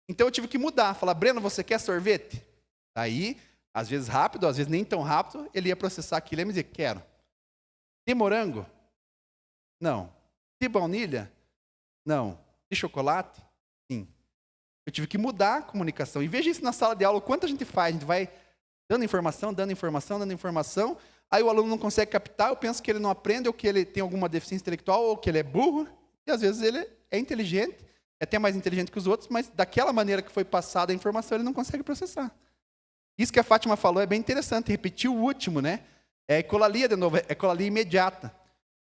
Então, eu tive que mudar, falar, Breno, você quer sorvete? Aí, às vezes rápido, às vezes nem tão rápido, ele ia processar aquilo e ia me dizer, quero. De morango? Não. De baunilha? Não. De chocolate? Sim. Eu tive que mudar a comunicação. E veja isso na sala de aula, o quanto a gente faz. A gente vai dando informação, dando informação, dando informação. Aí o aluno não consegue captar, eu penso que ele não aprende, ou que ele tem alguma deficiência intelectual, ou que ele é burro. E às vezes ele é inteligente, é até mais inteligente que os outros, mas daquela maneira que foi passada a informação, ele não consegue processar. Isso que a Fátima falou é bem interessante, repetir o último, né? É ecolalia de novo, é ecolalia imediata.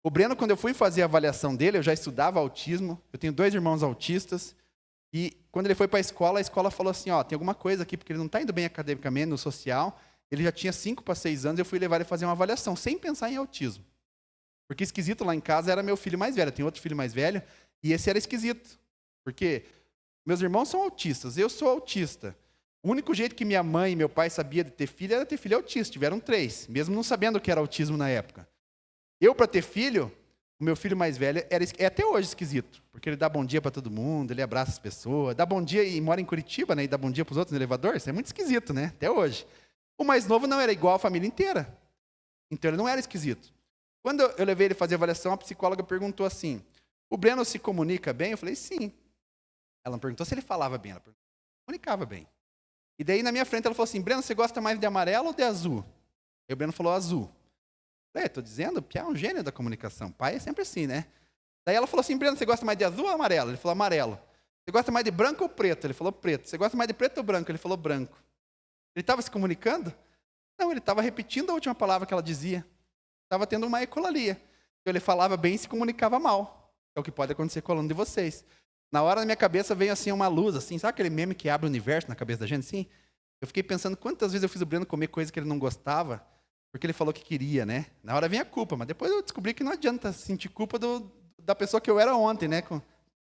O Breno, quando eu fui fazer a avaliação dele, eu já estudava autismo, eu tenho 2 irmãos autistas, e quando ele foi para a escola falou assim, tem alguma coisa aqui, porque ele não está indo bem academicamente, no social, ele já tinha 5 para 6 anos, eu fui levar ele a fazer uma avaliação, sem pensar em autismo. Porque esquisito lá em casa era meu filho mais velho, eu tenho outro filho mais velho, e esse era esquisito. Porque meus irmãos são autistas, eu sou autista. O único jeito que minha mãe e meu pai sabiam de ter filho era ter filho autista, tiveram 3, mesmo não sabendo o que era autismo na época. Eu, para ter filho, o meu filho mais velho é até hoje esquisito, porque ele dá bom dia para todo mundo, ele abraça as pessoas, dá bom dia e mora em Curitiba, né, e dá bom dia para os outros no elevador, isso é muito esquisito, né, até hoje. O mais novo não era igual a família inteira, então ele não era esquisito. Quando eu levei ele fazer avaliação, a psicóloga perguntou assim, o Breno se comunica bem? Eu falei, sim. Ela não perguntou se ele falava bem, ela perguntou se ele comunicava bem. E daí, na minha frente, ela falou assim, Breno, você gosta mais de amarelo ou de azul? E o Breno falou azul. Estou dizendo, que é um gênio da comunicação. Pai é sempre assim, né? Daí ela falou assim, Breno, você gosta mais de azul ou amarelo? Ele falou amarelo. Você gosta mais de branco ou preto? Ele falou preto. Você gosta mais de preto ou branco? Ele falou branco. Ele estava se comunicando? Não, ele estava repetindo a última palavra que ela dizia. Estava tendo uma ecolalia. Então, ele falava bem e se comunicava mal. É o que pode acontecer com o aluno de vocês. Na hora, na minha cabeça, veio assim uma luz, assim, sabe aquele meme que abre o universo na cabeça da gente, assim? Eu fiquei pensando quantas vezes eu fiz o Breno comer coisa que ele não gostava, porque ele falou que queria, né? Na hora vem a culpa, mas depois eu descobri que não adianta sentir culpa da pessoa que eu era ontem, né? Com o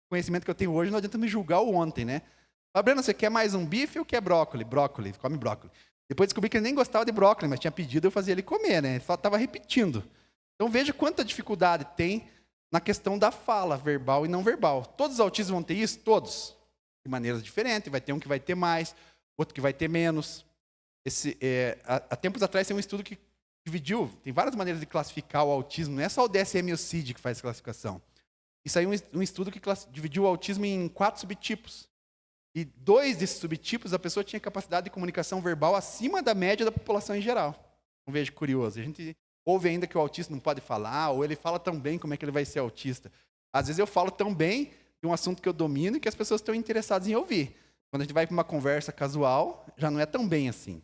conhecimento que eu tenho hoje, não adianta me julgar o ontem, né? Ah, Breno, você quer mais um bife ou quer brócolis? Brócolis, come brócolis. Depois descobri que ele nem gostava de brócolis, mas tinha pedido, eu fazia ele comer, né? Ele só estava repetindo. Então veja quanta dificuldade tem na questão da fala, verbal e não verbal. Todos os autistas vão ter isso? Todos. De maneiras diferentes. Vai ter um que vai ter mais, outro que vai ter menos. Há tempos atrás tem um estudo que dividiu, tem várias maneiras de classificar o autismo, não é só o DSM e o CID que faz a classificação. Isso aí é um estudo que dividiu o autismo em 4 subtipos. E 2 desses subtipos, a pessoa tinha capacidade de comunicação verbal acima da média da população em geral. Não vejo curioso. A gente ouve ainda que o autista não pode falar, ou ele fala tão bem, como é que ele vai ser autista? Às vezes eu falo tão bem de um assunto que eu domino e que as pessoas estão interessadas em ouvir. Quando a gente vai para uma conversa casual, já não é tão bem assim.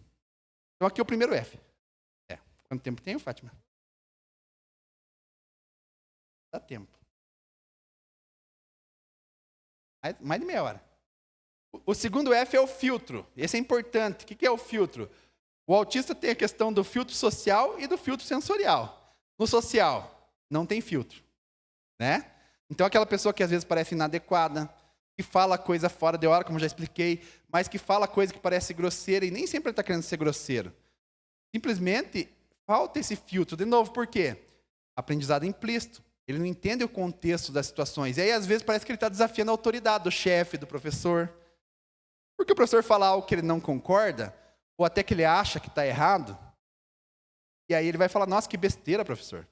Então aqui é o primeiro F. Quanto tempo tem, Fátima? Dá tempo. Mais de meia hora. O segundo F é o filtro. Esse é importante. O que é o filtro? O autista tem a questão do filtro social e do filtro sensorial. No social, não tem filtro, né? Então, aquela pessoa que às vezes parece inadequada, que fala coisa fora de hora, como já expliquei, mas que fala coisa que parece grosseira e nem sempre ele está querendo ser grosseiro. Simplesmente falta esse filtro. De novo, por quê? Aprendizado implícito. Ele não entende o contexto das situações. E aí, às vezes, parece que ele está desafiando a autoridade do chefe, do professor. Porque o professor fala algo que ele não concorda, ou até que ele acha que está errado, e aí ele vai falar, nossa, que besteira, professor.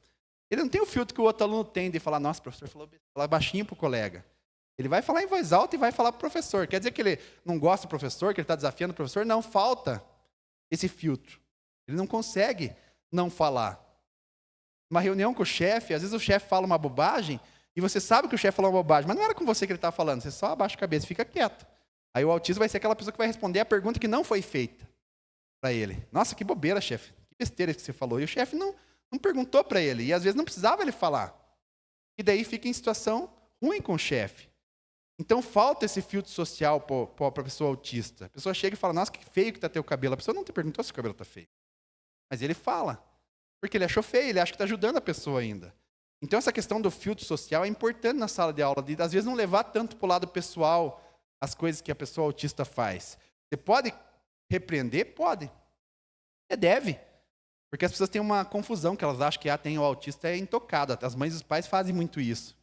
Ele não tem o filtro que o outro aluno tem de falar, nossa, o professor falou besteira, falar baixinho para o colega. Ele vai falar em voz alta e vai falar para o professor. Quer dizer que ele não gosta do professor, que ele está desafiando o professor? Não, falta esse filtro. Ele não consegue não falar. Uma reunião com o chefe, às vezes o chefe fala uma bobagem, e você sabe que o chefe falou uma bobagem, mas não era com você que ele estava falando, você só abaixa a cabeça e fica quieto. Aí o autista vai ser aquela pessoa que vai responder a pergunta que não foi feita para ele. Nossa, que bobeira, chefe, que besteira que você falou. E o chefe não perguntou para ele, e às vezes não precisava ele falar. E daí fica em situação ruim com o chefe. Então falta esse filtro social para a pessoa autista. A pessoa chega e fala, nossa, que feio que está teu cabelo. A pessoa não te perguntou se o cabelo está feio. Mas ele fala. Porque ele achou feio, ele acha que está ajudando a pessoa ainda. Então essa questão do filtro social é importante na sala de aula, de às vezes não levar tanto para o lado pessoal as coisas que a pessoa autista faz. Você pode repreender? Pode. Você deve. Porque as pessoas têm uma confusão, que elas acham que tem o autista é intocado. As mães e os pais fazem muito isso.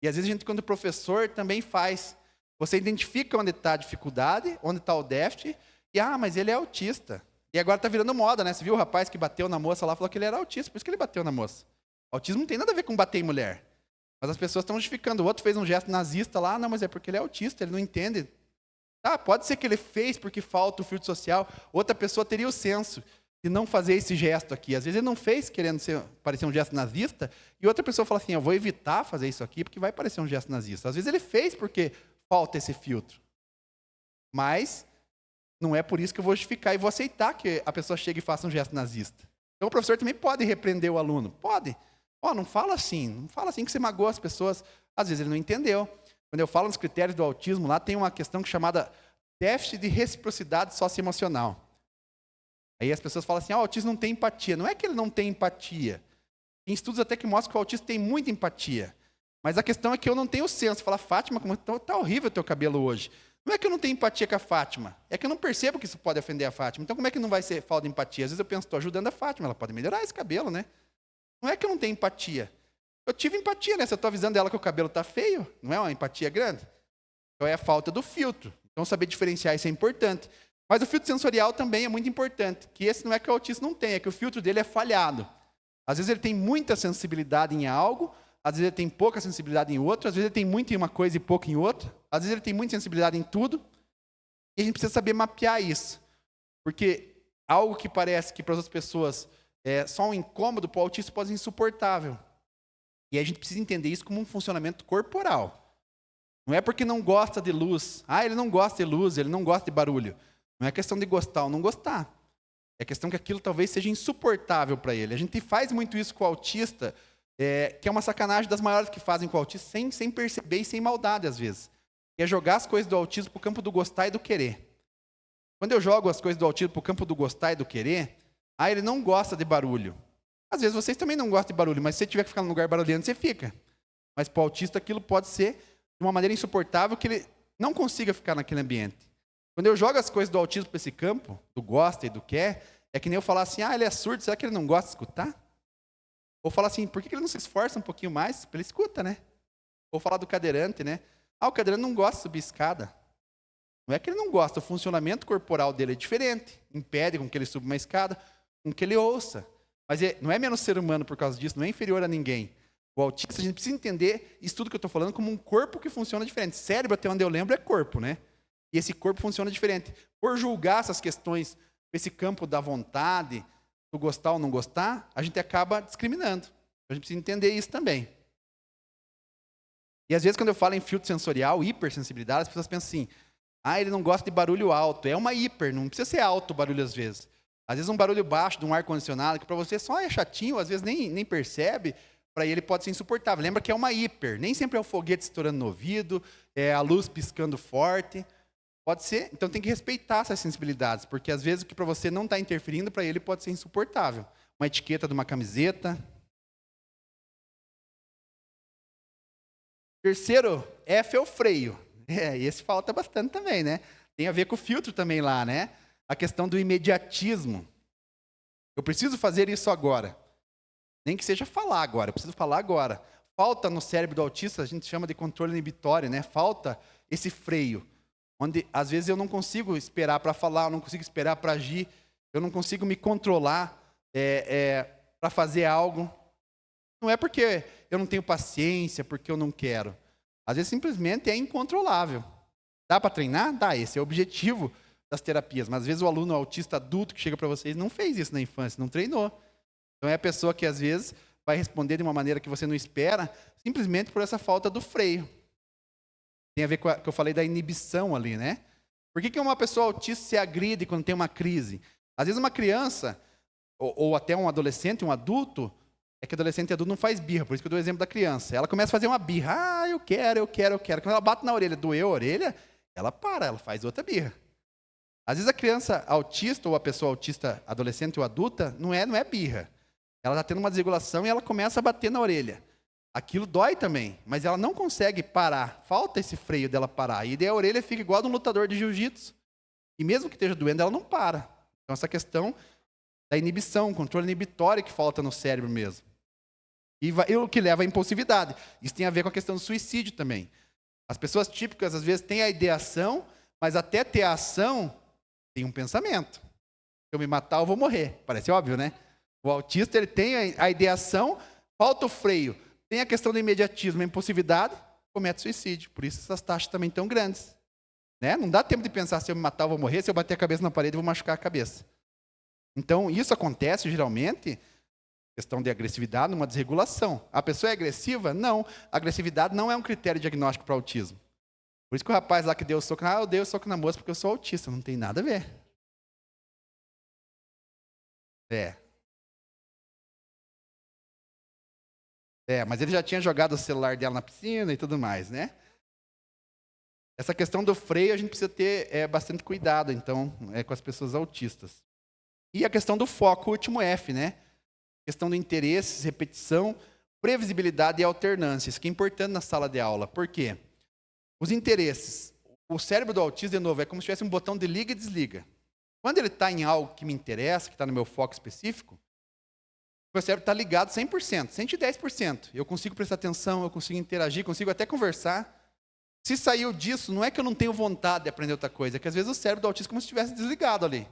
E às vezes a gente, quando professor, também faz. Você identifica onde está a dificuldade, onde está o déficit, e mas ele é autista. E agora está virando moda, né? Você viu o rapaz que bateu na moça lá, falou que ele era autista, por isso que ele bateu na moça. Autismo não tem nada a ver com bater em mulher. Mas as pessoas estão justificando. O outro fez um gesto nazista lá, não, mas é porque ele é autista, ele não entende. Pode ser que ele fez porque falta o filtro social. Outra pessoa teria o senso de não fazer esse gesto aqui. Às vezes ele não fez querendo parecer um gesto nazista, e outra pessoa fala assim, eu vou evitar fazer isso aqui porque vai parecer um gesto nazista. Às vezes ele fez porque falta esse filtro. Mas não é por isso que eu vou justificar e vou aceitar que a pessoa chegue e faça um gesto nazista. Então o professor também pode repreender o aluno. Pode. Não fala assim que você magoa as pessoas. Às vezes ele não entendeu. Quando eu falo nos critérios do autismo, lá tem uma questão chamada déficit de reciprocidade socioemocional. Aí as pessoas falam assim, o autismo não tem empatia. Não é que ele não tem empatia. Tem estudos até que mostram que o autista tem muita empatia. Mas a questão é que eu não tenho o senso. Falar, Fátima, como está horrível o teu cabelo hoje. Não é que eu não tenho empatia com a Fátima. É que eu não percebo que isso pode ofender a Fátima. Então como é que não vai ser falta de empatia? Às vezes eu penso, estou ajudando a Fátima, ela pode melhorar esse cabelo, né? Não é que eu não tenho empatia. Eu tive empatia, né? Se eu estou avisando ela que o cabelo está feio, não é uma empatia grande? Então é a falta do filtro. Então saber diferenciar isso é importante. Mas o filtro sensorial também é muito importante. Que esse não é que o autista não tem, é que o filtro dele é falhado. Às vezes ele tem muita sensibilidade em algo, às vezes ele tem pouca sensibilidade em outro, às vezes ele tem muito em uma coisa e pouco em outra, às vezes ele tem muita sensibilidade em tudo. E a gente precisa saber mapear isso. Porque algo que parece que para as outras pessoas é só um incômodo, para o autista pode ser insuportável. E a gente precisa entender isso como um funcionamento corporal. Não é porque não gosta de luz. Ele não gosta de luz, ele não gosta de barulho. Não é questão de gostar ou não gostar. É questão que aquilo talvez seja insuportável para ele. A gente faz muito isso com o autista, que é uma sacanagem das maiores que fazem com o autista, sem perceber e sem maldade, às vezes. Que é jogar as coisas do autismo para o campo do gostar e do querer. Quando eu jogo as coisas do autismo para o campo do gostar e do querer, ele não gosta de barulho. Às vezes vocês também não gostam de barulho, mas se você tiver que ficar num lugar barulhento, você fica. Mas para o autista aquilo pode ser de uma maneira insuportável que ele não consiga ficar naquele ambiente. Quando eu jogo as coisas do autismo para esse campo, do gosta e do quer, é que nem eu falar assim, ele é surdo, será que ele não gosta de escutar? Ou falar assim, por que ele não se esforça um pouquinho mais? Ele escuta, né? Ou falar do cadeirante, né? O cadeirante não gosta de subir escada. Não é que ele não gosta, o funcionamento corporal dele é diferente. Impede com que ele suba uma escada, com que ele ouça. Mas não é menos ser humano por causa disso, não é inferior a ninguém. O autista, a gente precisa entender isso tudo que eu estou falando como um corpo que funciona diferente. Cérebro, até onde eu lembro, é corpo, né? E esse corpo funciona diferente. Por julgar essas questões, esse campo da vontade, do gostar ou não gostar, a gente acaba discriminando. A gente precisa entender isso também. E às vezes quando eu falo em filtro sensorial, hipersensibilidade, as pessoas pensam assim, ele não gosta de barulho alto. É uma hiper, não precisa ser alto o barulho às vezes. Às vezes um barulho baixo de um ar-condicionado, que para você só é chatinho, às vezes nem percebe, para ele pode ser insuportável. Lembra que é uma hiper, nem sempre é o foguete estourando no ouvido, é a luz piscando forte. Pode ser, então tem que respeitar essas sensibilidades, porque às vezes o que para você não está interferindo, para ele pode ser insuportável. Uma etiqueta de uma camiseta. Terceiro, F é o freio. E esse falta bastante também, né? Tem a ver com o filtro também lá, né? A questão do imediatismo. Eu preciso fazer isso agora. Nem que seja falar agora, eu preciso falar agora. Falta no cérebro do autista, a gente chama de controle inibitório, né? Falta esse freio, onde às vezes eu não consigo esperar para falar, eu não consigo esperar para agir, eu não consigo me controlar para fazer algo. Não é porque eu não tenho paciência, porque eu não quero. Às vezes simplesmente é incontrolável. Dá para treinar? Dá, esse é o objetivo das terapias. Mas às vezes o aluno autista adulto que chega para vocês não fez isso na infância, não treinou. Então é a pessoa que às vezes vai responder de uma maneira que você não espera, simplesmente por essa falta do freio. Tem a ver com o que eu falei da inibição ali, né? Por que uma pessoa autista se agride quando tem uma crise? Às vezes uma criança, ou até um adolescente, um adulto, é que adolescente e adulto não faz birra, por isso que eu dou o exemplo da criança. Ela começa a fazer uma birra, eu quero. Quando ela bate na orelha, doeu a orelha, ela para, ela faz outra birra. Às vezes a criança autista, ou a pessoa autista adolescente ou adulta, não é birra. Ela está tendo uma desregulação e ela começa a bater na orelha. Aquilo dói também, mas ela não consegue parar. Falta esse freio dela parar. E daí a orelha fica igual a de um lutador de jiu-jitsu. E mesmo que esteja doendo, ela não para. Então essa questão da inibição, controle inibitório que falta no cérebro mesmo. E o que leva à impulsividade. Isso tem a ver com a questão do suicídio também. As pessoas típicas, às vezes, têm a ideação, mas até ter a ação, tem um pensamento. Se eu me matar, eu vou morrer. Parece óbvio, né? O autista, ele tem a ideação, falta o freio. Tem a questão do imediatismo, a impulsividade, comete suicídio. Por isso essas taxas também estão grandes. Né? Não dá tempo de pensar, se eu me matar, eu vou morrer. Se eu bater a cabeça na parede, eu vou machucar a cabeça. Então, isso acontece, geralmente, questão de agressividade, numa desregulação. A pessoa é agressiva? Não. A agressividade não é um critério diagnóstico para autismo. Por isso que o rapaz lá que deu o soco, eu dei o soco na moça porque eu sou autista. Não tem nada a ver. Mas ele já tinha jogado o celular dela na piscina e tudo mais, né? Essa questão do freio a gente precisa ter bastante cuidado, então, com as pessoas autistas. E a questão do foco, o último F, né? Questão do interesse, repetição, previsibilidade e alternância. Isso que é importante na sala de aula. Por quê? Os interesses. O cérebro do autista, de novo, é como se tivesse um botão de liga e desliga. Quando ele está em algo que me interessa, que está no meu foco específico, o meu cérebro está ligado 100%, 110%. Eu consigo prestar atenção, eu consigo interagir, consigo até conversar. Se saiu disso, não é que eu não tenho vontade de aprender outra coisa, é que às vezes o cérebro do autista é como se estivesse desligado ali.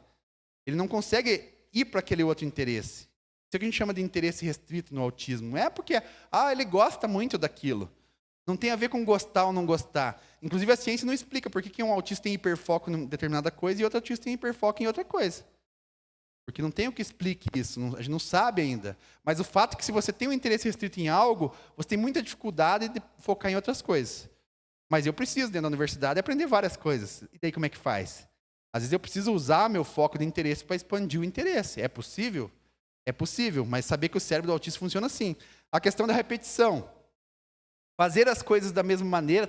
Ele não consegue ir para aquele outro interesse. Isso é o que a gente chama de interesse restrito no autismo. Não é porque ele gosta muito daquilo. Não tem a ver com gostar ou não gostar. Inclusive a ciência não explica por que um autista tem hiperfoco em determinada coisa e outro autista tem hiperfoco em outra coisa. Porque não tem o que explique isso, a gente não sabe ainda. Mas o fato é que se você tem um interesse restrito em algo, você tem muita dificuldade de focar em outras coisas. Mas eu preciso, dentro da universidade, aprender várias coisas. E daí como é que faz? Às vezes eu preciso usar meu foco de interesse para expandir o interesse. É possível? É possível, mas saber que o cérebro do autista funciona assim. A questão da repetição. Fazer as coisas da mesma maneira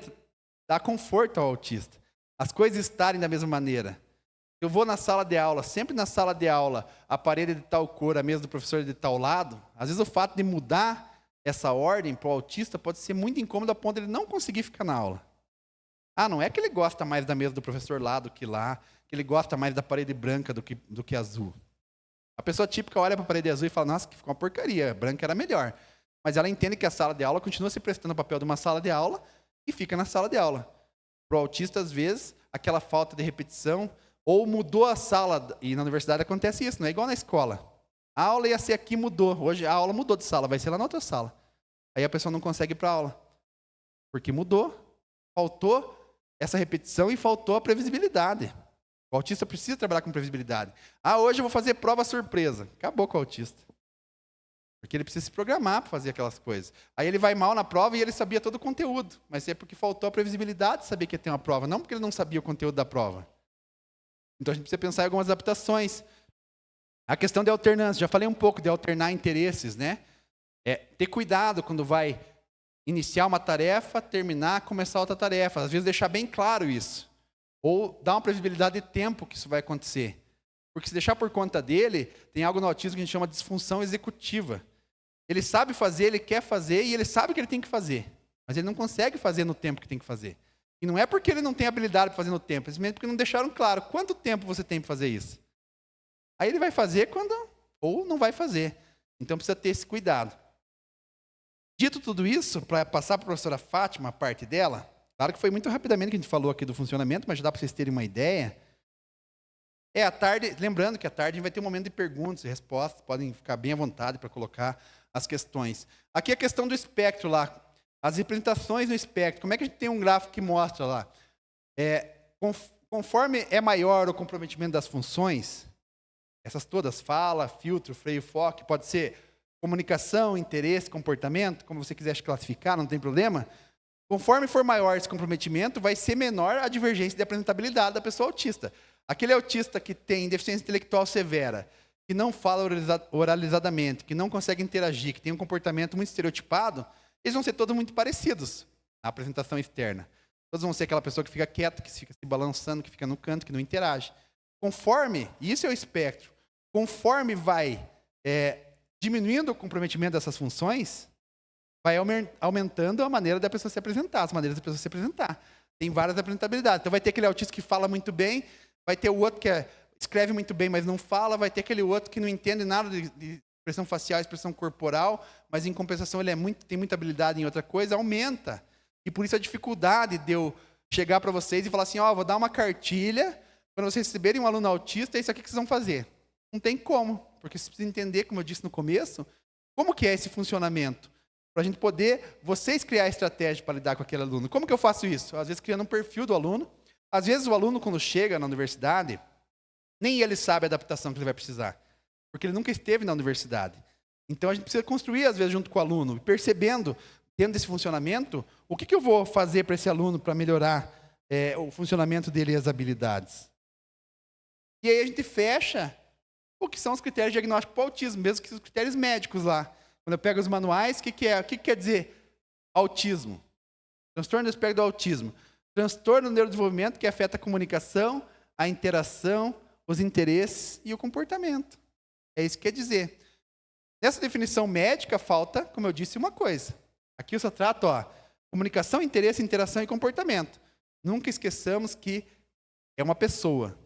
dá conforto ao autista. As coisas estarem da mesma maneira. Eu vou na sala de aula, sempre na sala de aula, a parede de tal cor, a mesa do professor de tal lado. Às vezes o fato de mudar essa ordem para o autista pode ser muito incômodo a ponto de ele não conseguir ficar na aula. Não é que ele gosta mais da mesa do professor lá do que lá, que ele gosta mais da parede branca do que azul. A pessoa típica olha para a parede azul e fala, nossa, que ficou uma porcaria, branca era melhor. Mas ela entende que a sala de aula continua se prestando o papel de uma sala de aula e fica na sala de aula. Para o autista, às vezes, aquela falta de repetição, ou mudou a sala, e na universidade acontece isso, não é igual na escola. A aula ia ser aqui, mudou. Hoje a aula mudou de sala, vai ser lá na outra sala. Aí a pessoa não consegue ir para a aula. Porque mudou, faltou essa repetição e faltou a previsibilidade. O autista precisa trabalhar com previsibilidade. Hoje eu vou fazer prova surpresa. Acabou com o autista. Porque ele precisa se programar para fazer aquelas coisas. Aí ele vai mal na prova e ele sabia todo o conteúdo. Mas é porque faltou a previsibilidade de saber que ia ter uma prova, não porque ele não sabia o conteúdo da prova. Então a gente precisa pensar em algumas adaptações. A questão de alternância, já falei um pouco de alternar interesses, né? Ter cuidado quando vai iniciar uma tarefa, terminar, começar outra tarefa. Às vezes deixar bem claro isso. Ou dar uma previsibilidade de tempo que isso vai acontecer. Porque se deixar por conta dele, tem algo no autismo que a gente chama de disfunção executiva. Ele sabe fazer, ele quer fazer e ele sabe que ele tem que fazer. Mas ele não consegue fazer no tempo que tem que fazer. E não é porque ele não tem habilidade para fazer no tempo, é simplesmente porque não deixaram claro quanto tempo você tem para fazer isso. Aí ele vai fazer quando, ou não vai fazer. Então precisa ter esse cuidado. Dito tudo isso, para passar para a professora Fátima, a parte dela, claro que foi muito rapidamente que a gente falou aqui do funcionamento, mas já dá para vocês terem uma ideia. À tarde, lembrando que à tarde a gente vai ter um momento de perguntas e respostas, podem ficar bem à vontade para colocar as questões. Aqui a questão do espectro lá, as representações no espectro, como é que a gente tem um gráfico que mostra lá? Conforme é maior o comprometimento das funções, essas todas, fala, filtro, freio, foco, pode ser comunicação, interesse, comportamento, como você quiser classificar, não tem problema. Conforme for maior esse comprometimento, vai ser menor a divergência de apresentabilidade da pessoa autista. Aquele autista que tem deficiência intelectual severa, que não fala oralizadamente, que não consegue interagir, que tem um comportamento muito estereotipado, eles vão ser todos muito parecidos na apresentação externa. Todos vão ser aquela pessoa que fica quieta, que fica se balançando, que fica no canto, que não interage. Conforme, e isso é o espectro, conforme vai diminuindo o comprometimento dessas funções, vai aumentando a maneira da pessoa se apresentar, as maneiras da pessoa se apresentar. Tem várias apresentabilidades. Então vai ter aquele autista que fala muito bem, vai ter o outro que escreve muito bem, mas não fala, vai ter aquele outro que não entende nada de expressão facial, expressão corporal, mas em compensação ele tem muita habilidade em outra coisa, aumenta. E por isso a dificuldade de eu chegar para vocês e falar assim, vou dar uma cartilha, quando vocês receberem um aluno autista, é isso aqui que vocês vão fazer. Não tem como, porque vocês precisam entender, como eu disse no começo, como que é esse funcionamento. Para a gente poder, vocês criar a estratégia para lidar com aquele aluno. Como que eu faço isso? Às vezes criando um perfil do aluno. Às vezes o aluno, quando chega na universidade, nem ele sabe a adaptação que ele vai precisar, porque ele nunca esteve na universidade. Então a gente precisa construir, às vezes, junto com o aluno, percebendo, dentro desse funcionamento, o que eu vou fazer para esse aluno para melhorar o funcionamento dele e as habilidades. E aí a gente fecha o que são os critérios diagnósticos para o autismo, mesmo que os critérios médicos lá. Quando eu pego os manuais, o que quer dizer autismo? Transtorno do espectro do autismo. Transtorno do neurodesenvolvimento que afeta a comunicação, a interação, os interesses e o comportamento. É isso que quer dizer. Nessa definição médica, falta, como eu disse, uma coisa. Aqui eu só trato comunicação, interesse, interação e comportamento. Nunca esqueçamos que é uma pessoa.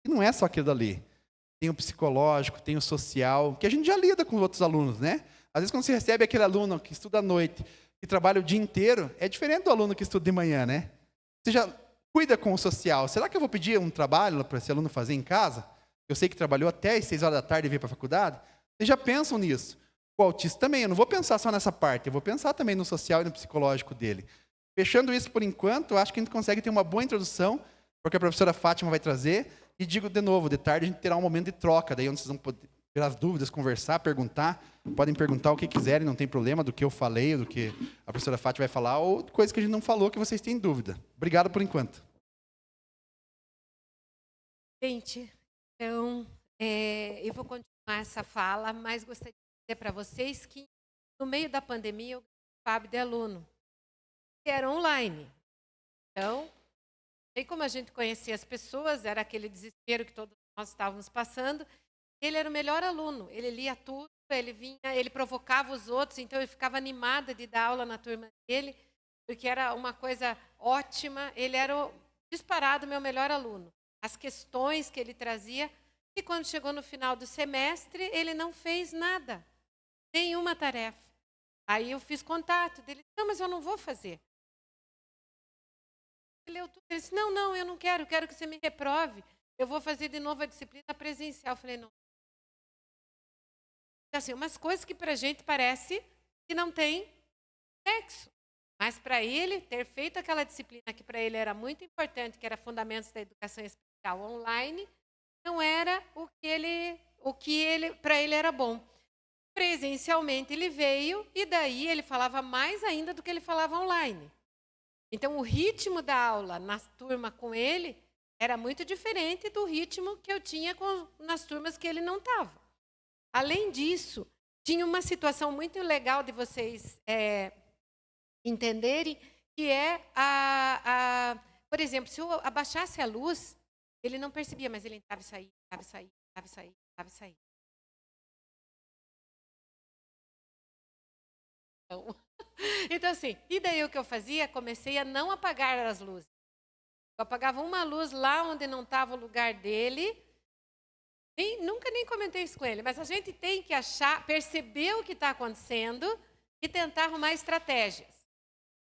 E não é só aquilo dali. Tem o psicológico, tem o social, que a gente já lida com outros alunos, né? Às vezes, quando você recebe aquele aluno que estuda à noite, que trabalha o dia inteiro, é diferente do aluno que estuda de manhã, né? Você já cuida com o social. Será que eu vou pedir um trabalho para esse aluno fazer em casa? Eu sei que trabalhou até as 6 horas da tarde e veio para a faculdade. Vocês já pensam nisso. O autista também, eu não vou pensar só nessa parte, eu vou pensar também no social e no psicológico dele. Fechando isso por enquanto, eu acho que a gente consegue ter uma boa introdução, porque a professora Fátima vai trazer. E digo de novo, de tarde a gente terá um momento de troca, daí onde vocês vão poder ter as dúvidas, conversar, perguntar. Podem perguntar o que quiserem, não tem problema do que eu falei, do que a professora Fátima vai falar, ou coisa que a gente não falou que vocês têm dúvida. Obrigado por enquanto. Gente, então, eu vou continuar essa fala, mas gostaria de dizer para vocês que, no meio da pandemia, eu ganhei o FAB de aluno, que era online. Então, aí como a gente conhecia as pessoas, era aquele desespero que todos nós estávamos passando, ele era o melhor aluno, ele lia tudo, ele vinha, ele provocava os outros, então eu ficava animada de dar aula na turma dele, porque era uma coisa ótima, ele era disparado meu melhor aluno. As questões que ele trazia, e quando chegou no final do semestre, ele não fez nada, nenhuma tarefa. Aí eu fiz contato dele, não, mas eu não vou fazer. Ele leu tudo, ele disse, não, eu não quero, quero que você me reprove, eu vou fazer de novo a disciplina presencial. Eu falei, não. Assim, umas coisas que para a gente parece que não tem sexo. Mas para ele, ter feito aquela disciplina que para ele era muito importante, que era Fundamentos da Educação Especial online, não era o que para ele era bom. Presencialmente ele veio e daí ele falava mais ainda do que ele falava online. Então o ritmo da aula na turma com ele era muito diferente do ritmo que eu tinha nas turmas que ele não estava. Além disso, tinha uma situação muito legal de vocês entenderem, que é por exemplo, se eu abaixasse a luz, ele não percebia, mas ele entrava e saía, entrava e saía, entrava e saía, entrava e saía. Então, Então, assim, e daí o que eu fazia? Comecei a não apagar as luzes. Eu apagava uma luz lá onde não estava o lugar dele. Nunca nem comentei isso com ele, mas a gente tem que perceber o que está acontecendo e tentar arrumar estratégias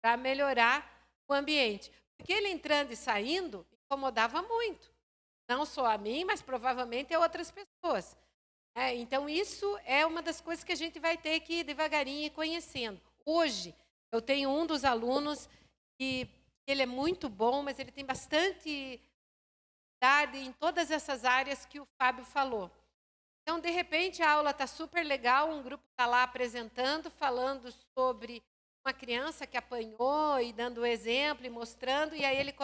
para melhorar o ambiente. Porque ele entrando e saindo incomodava muito. Não só a mim, mas provavelmente a outras pessoas. Então, isso é uma das coisas que a gente vai ter que ir devagarinho ir conhecendo. Hoje, eu tenho um dos alunos que ele é muito bom, mas ele tem bastante habilidade em todas essas áreas que o Fábio falou. Então, de repente, a aula está super legal, um grupo está lá apresentando, falando sobre uma criança que apanhou e dando exemplo e mostrando, e aí ele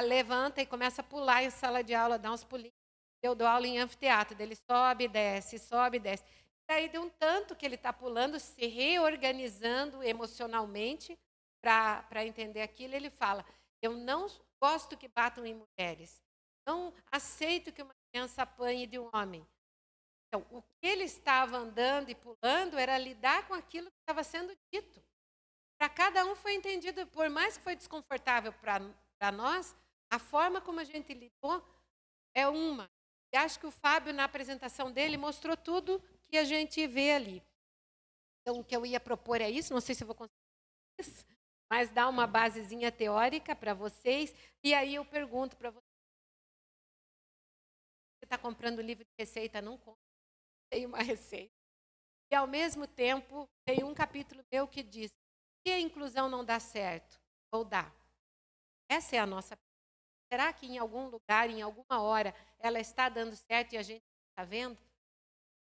levanta e começa a pular em sala de aula, dá uns pulinhos. Eu dou aula em anfiteatro, ele sobe e desce, sobe e desce. Daí, de um tanto que ele está pulando, se reorganizando emocionalmente para entender aquilo, ele fala, eu não gosto que batam em mulheres, não aceito que uma criança apanhe de um homem. Então, o que ele estava andando e pulando era lidar com aquilo que estava sendo dito. Para cada um foi entendido, por mais que foi desconfortável para nós, a forma como a gente lidou é uma. E acho que o Fábio, na apresentação dele, mostrou tudo que a gente vê ali. Então, o que eu ia propor é isso, não sei se eu vou conseguir isso, mas dar uma basezinha teórica para vocês. E aí eu pergunto para vocês, você está comprando livro de receita? Não compra, tem uma receita. E, ao mesmo tempo, tem um capítulo meu que diz, se a inclusão não dá certo, ou dá? Essa é a nossa pergunta. Será que em algum lugar, em alguma hora, ela está dando certo e a gente está vendo?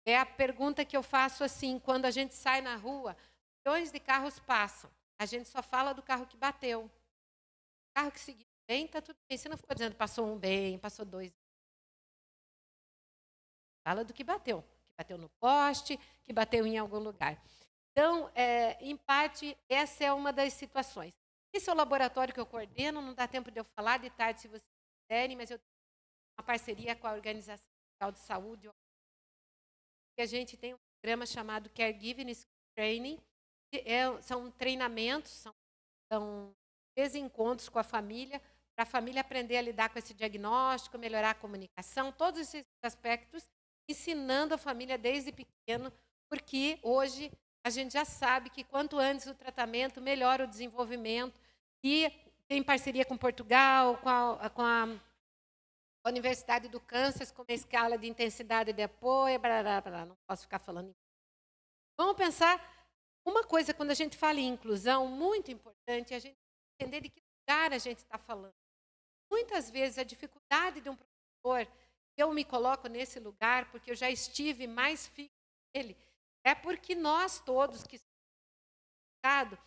É a pergunta que eu faço assim, quando a gente sai na rua, milhões de carros passam, a gente só fala do carro que bateu. O carro que seguiu bem, está tudo bem. Você não ficou dizendo, passou um bem, passou dois. Fala do que bateu no poste, que bateu em algum lugar. Então, em parte, essa é uma das situações. Esse é o laboratório que eu coordeno, não dá tempo de eu falar de tarde, se vocês quiserem, mas eu tenho uma parceria com a Organização Mundial de Saúde, e a gente tem um programa chamado Caregiving Training, que são treinamentos, são desencontros com a família, para a família aprender a lidar com esse diagnóstico, melhorar a comunicação, todos esses aspectos, ensinando a família desde pequeno, porque hoje a gente já sabe que quanto antes o tratamento, melhor o desenvolvimento. E tem parceria com Portugal, com a Universidade do Kansas, com uma escala de intensidade de apoio, não posso ficar falando. Vamos pensar, uma coisa, quando a gente fala em inclusão, muito importante, é a gente entender de que lugar a gente está falando. Muitas vezes a dificuldade de um professor, eu me coloco nesse lugar porque eu já estive mais fixo nele, é porque nós todos que estamos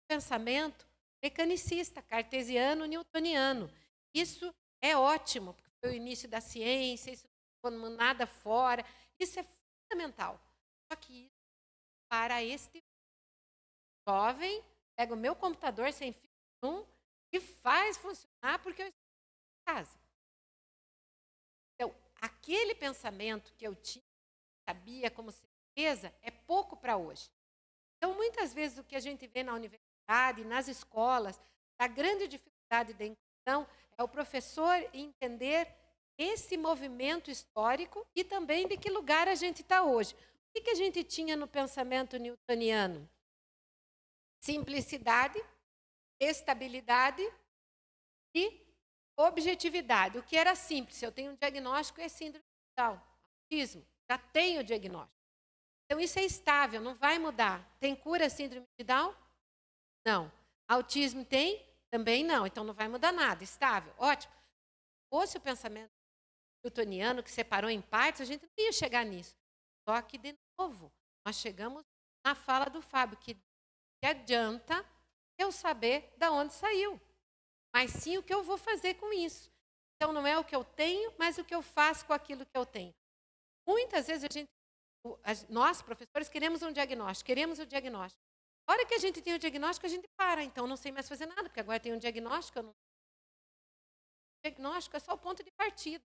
pensamento mecanicista, cartesiano, newtoniano. Isso é ótimo, porque foi o início da ciência, isso não ficou nada fora, isso é fundamental. Só que isso, para este jovem, pega o meu computador sem fio nenhum e faz funcionar porque eu estou em casa. Então, aquele pensamento que eu tinha, sabia como certeza, é pouco para hoje. Então, muitas vezes, o que a gente vê na universidade, nas escolas, a grande dificuldade da inclusão é o professor entender esse movimento histórico e também de que lugar a gente está hoje. O que a gente tinha no pensamento newtoniano? Simplicidade, estabilidade e objetividade. O que era simples, eu tenho um diagnóstico, é síndrome de Down, autismo, já tenho o diagnóstico. Então, isso é estável, não vai mudar. Tem cura síndrome de Down? Não. Autismo tem? Também não. Então, não vai mudar nada. Estável. Ótimo. Se fosse o pensamento newtoniano que separou em partes, a gente não ia chegar nisso. Só que, de novo, nós chegamos na fala do Fábio, que adianta eu saber de onde saiu, mas sim o que eu vou fazer com isso. Então, não é o que eu tenho, mas o que eu faço com aquilo que eu tenho. Muitas vezes nós, professores, queremos um diagnóstico, queremos o diagnóstico. A hora que a gente tem o diagnóstico, a gente para. Então, não sei mais fazer nada, porque agora tem um diagnóstico. O diagnóstico é só o ponto de partida.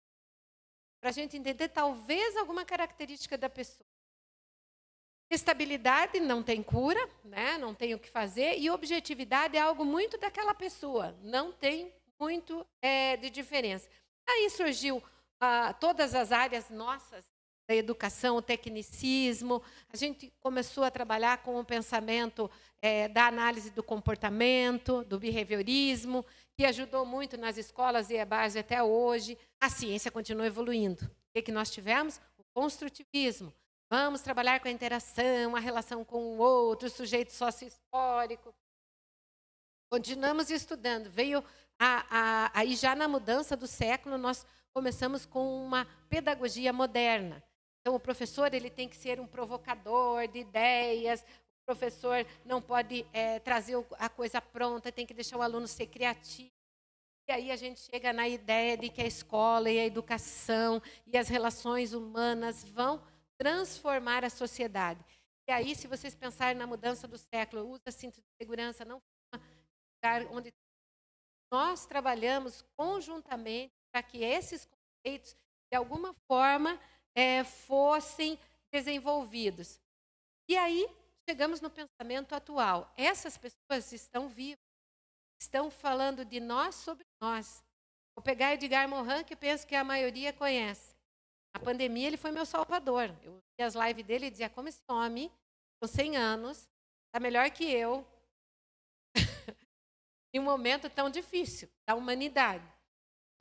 Para a gente entender, talvez, alguma característica da pessoa. Estabilidade não tem cura, né? Não tem o que fazer. E objetividade é algo muito daquela pessoa. Não tem muito de diferença. Aí surgiu todas as áreas nossas da educação, o tecnicismo. A gente começou a trabalhar com o pensamento da análise do comportamento, do behaviorismo, que ajudou muito nas escolas e é base até hoje. A ciência continua evoluindo. O que nós tivemos? O construtivismo. Vamos trabalhar com a interação, a relação com o outro, o sujeito sócio-histórico. Continuamos estudando. Veio aí já na mudança do século, nós começamos com uma pedagogia moderna. Então, o professor ele tem que ser um provocador de ideias, o professor não pode trazer a coisa pronta, tem que deixar o aluno ser criativo. E aí a gente chega na ideia de que a escola e a educação e as relações humanas vão transformar a sociedade. E aí, se vocês pensarem na mudança do século, usa cinto de segurança, não foi um lugar onde nós trabalhamos conjuntamente para que esses conceitos, de alguma forma, fossem desenvolvidos. E aí, chegamos no pensamento atual. Essas pessoas estão vivas, estão falando de nós sobre nós. Vou pegar Edgar Morin, que eu penso que a maioria conhece. Na pandemia, ele foi meu salvador. Eu vi as lives dele e dizia, como esse homem, com 100 anos, está melhor que eu, em um momento tão difícil da humanidade.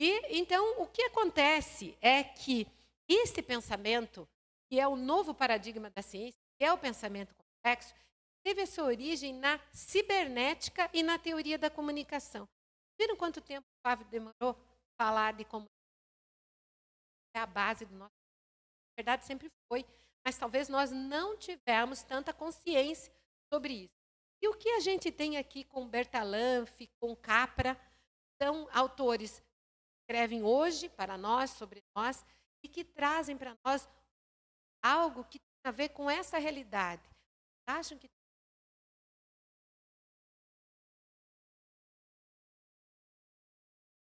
E, então, o que acontece é que esse pensamento, que é o novo paradigma da ciência, que é o pensamento complexo, teve a sua origem na cibernética e na teoria da comunicação. Viram quanto tempo o Flávio demorou para falar de comunicação? É a base do nosso. Na verdade, sempre foi. Mas talvez nós não tivermos tanta consciência sobre isso. E o que a gente tem aqui com Bertalanffy, com Capra, são autores que escrevem hoje para nós, sobre nós, e que trazem para nós algo que tem a ver com essa realidade. Acham que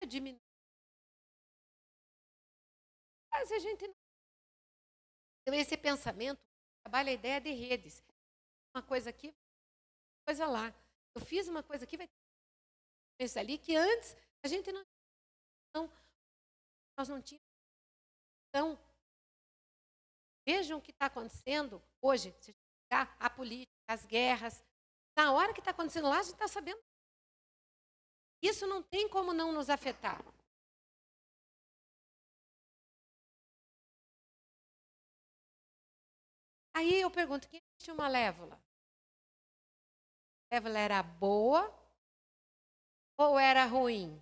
diminui? Mas a gente não. Então, esse pensamento trabalha a ideia de redes. Uma coisa aqui, uma coisa lá. Eu fiz uma coisa aqui, vai ter uma coisa ali, que antes a gente não. Nós não tínhamos. Então, vejam o que está acontecendo hoje. Se a política, as guerras. Na hora que está acontecendo lá, a gente está sabendo. Isso não tem como não nos afetar. Aí eu pergunto, quem tinha uma Malévola? A Malévola era boa ou era ruim?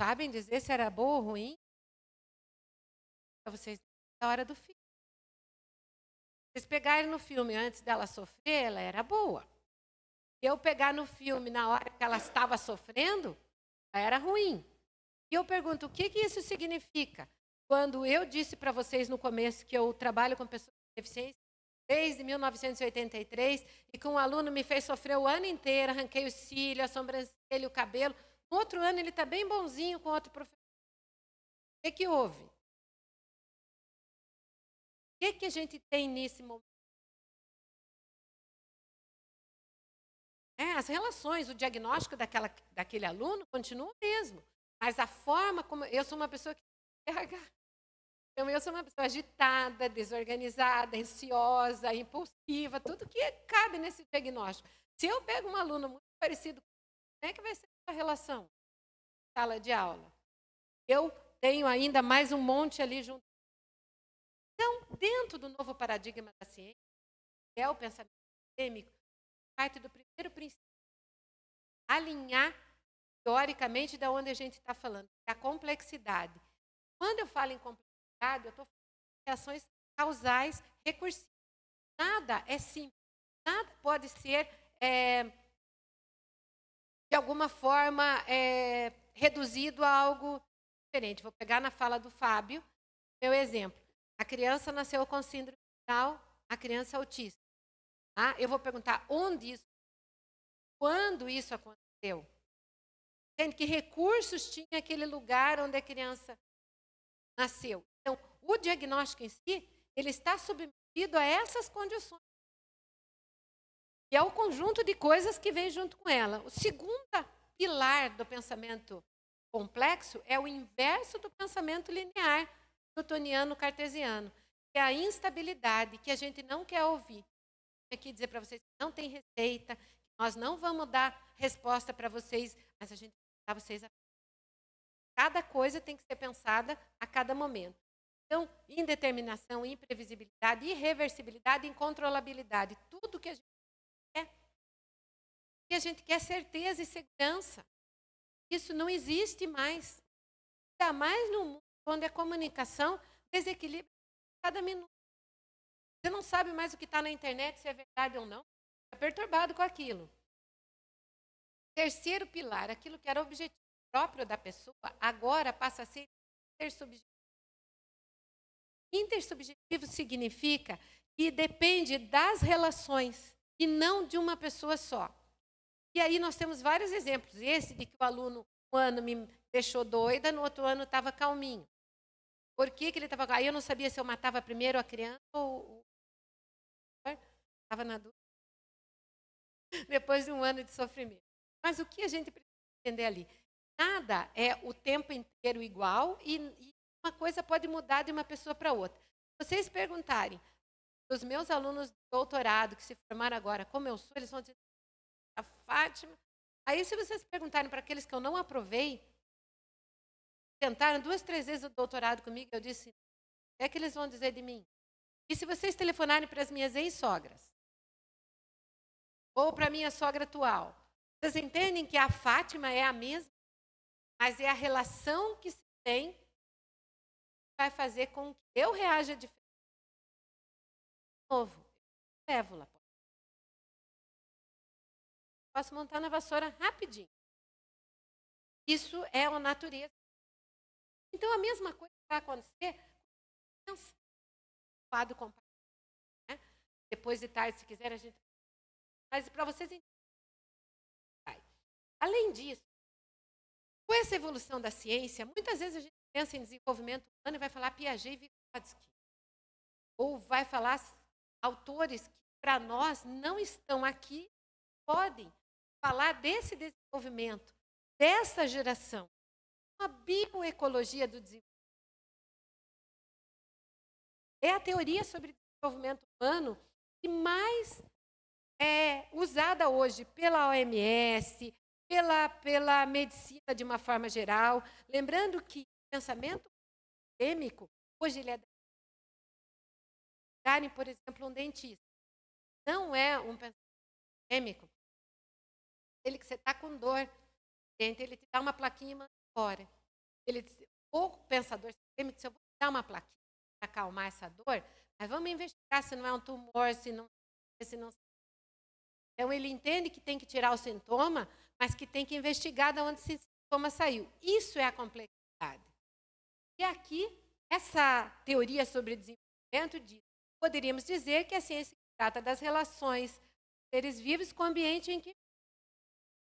Sabem dizer se era boa ou ruim? Para vocês, na hora do filme. Vocês pegarem no filme antes dela sofrer, ela era boa. Se eu pegar no filme na hora que ela estava sofrendo, ela era ruim. E eu pergunto, o que isso significa? Quando eu disse para vocês no começo que eu trabalho com pessoas com deficiência desde 1983 e que um aluno me fez sofrer o ano inteiro, arranquei os cílios, a sobrancelha, o cabelo. No outro ano ele está bem bonzinho com outro professor. O que houve? O que a gente tem nesse momento? As relações, o diagnóstico daquele aluno continua o mesmo. Mas a forma como... Eu sou uma pessoa que tem TDAH. Então, eu sou uma pessoa agitada, desorganizada, ansiosa, impulsiva, tudo que cabe nesse diagnóstico. Se eu pego um aluno muito parecido, como é que vai ser a relação? Sala de aula. Eu tenho ainda mais um monte ali junto. Então, dentro do novo paradigma da ciência, que é o pensamento sistêmico, parte do primeiro princípio, alinhar teoricamente de onde a gente está falando, que é a complexidade. Quando eu falo em complexidade, eu estou falando de reações causais recursivas. Nada é simples, nada pode ser, de alguma forma, reduzido a algo diferente. Vou pegar na fala do Fábio, meu exemplo. A criança nasceu com síndrome de Down, a criança autista. Eu vou perguntar onde isso, quando isso aconteceu. Entende que recursos tinha aquele lugar onde a criança nasceu. Então, o diagnóstico em si, ele está submetido a essas condições. E ao conjunto de coisas que vem junto com ela. O segundo pilar do pensamento complexo é o inverso do pensamento linear newtoniano-cartesiano, que é a instabilidade, que a gente não quer ouvir. Vou aqui dizer para vocês que não tem receita, que nós não vamos dar resposta para vocês, mas a gente vai dar vocês a... Cada coisa tem que ser pensada a cada momento. Então, indeterminação, imprevisibilidade, irreversibilidade, incontrolabilidade, tudo que a gente quer. E a gente quer certeza e segurança. Isso não existe mais. Ainda mais no mundo onde a comunicação desequilibra cada minuto. Você não sabe mais o que está na internet, se é verdade ou não. Está perturbado com aquilo. Terceiro pilar, aquilo que era objetivo próprio da pessoa, agora passa a ser intersubjetivo. Intersubjetivo significa que depende das relações e não de uma pessoa só. E aí nós temos vários exemplos. Esse de que o aluno, um ano me deixou doida, no outro ano estava calminho. Por que ele estava calminho? Aí eu não sabia se eu matava primeiro a criança ou estava na dúvida. Depois de um ano de sofrimento. Mas o que a gente precisa entender ali? Nada é o tempo inteiro igual e uma coisa pode mudar de uma pessoa para outra. Se vocês perguntarem os meus alunos de doutorado que se formaram agora, como eu sou, eles vão dizer a Fátima. Aí, se vocês perguntarem para aqueles que eu não aprovei, tentaram 2, 3 vezes o doutorado comigo, eu disse, o que é que eles vão dizer de mim? E se vocês telefonarem para as minhas ex-sogras, ou para a minha sogra atual, vocês entendem que a Fátima é a mesma, mas é a relação que se tem que vai fazer com que eu reaja diferente. De novo, levo-la. Posso montar na vassoura rapidinho. Isso é a natureza. Então, a mesma coisa vai acontecer com a criança. Quadro comparado. Né? Depois de tarde, se quiser, a gente... Mas para vocês entenderem. Além disso, com essa evolução da ciência, muitas vezes a gente pensa em desenvolvimento humano e vai falar Piaget e Vygotsky. Ou vai falar autores que, para nós, não estão aqui, podem falar desse desenvolvimento, dessa geração. Uma bioecologia do desenvolvimento. É a teoria sobre desenvolvimento humano que mais é usada hoje pela OMS, pela medicina de uma forma geral. Lembrando que o pensamento sistêmico, hoje ele é... Por exemplo, um dentista. Não é um pensamento sistêmico. Ele que você está com dor, ele te dá uma plaquinha e manda embora. O pensador sistêmico, se eu vou te dar uma plaquinha para acalmar essa dor, mas vamos investigar se não é um tumor, se não... Então, ele entende que tem que tirar o sintoma, mas que tem que investigar de onde esse sintoma saiu. Isso é a complexidade. E aqui, essa teoria sobre desenvolvimento poderíamos dizer que a ciência trata das relações dos seres vivos com o ambiente em que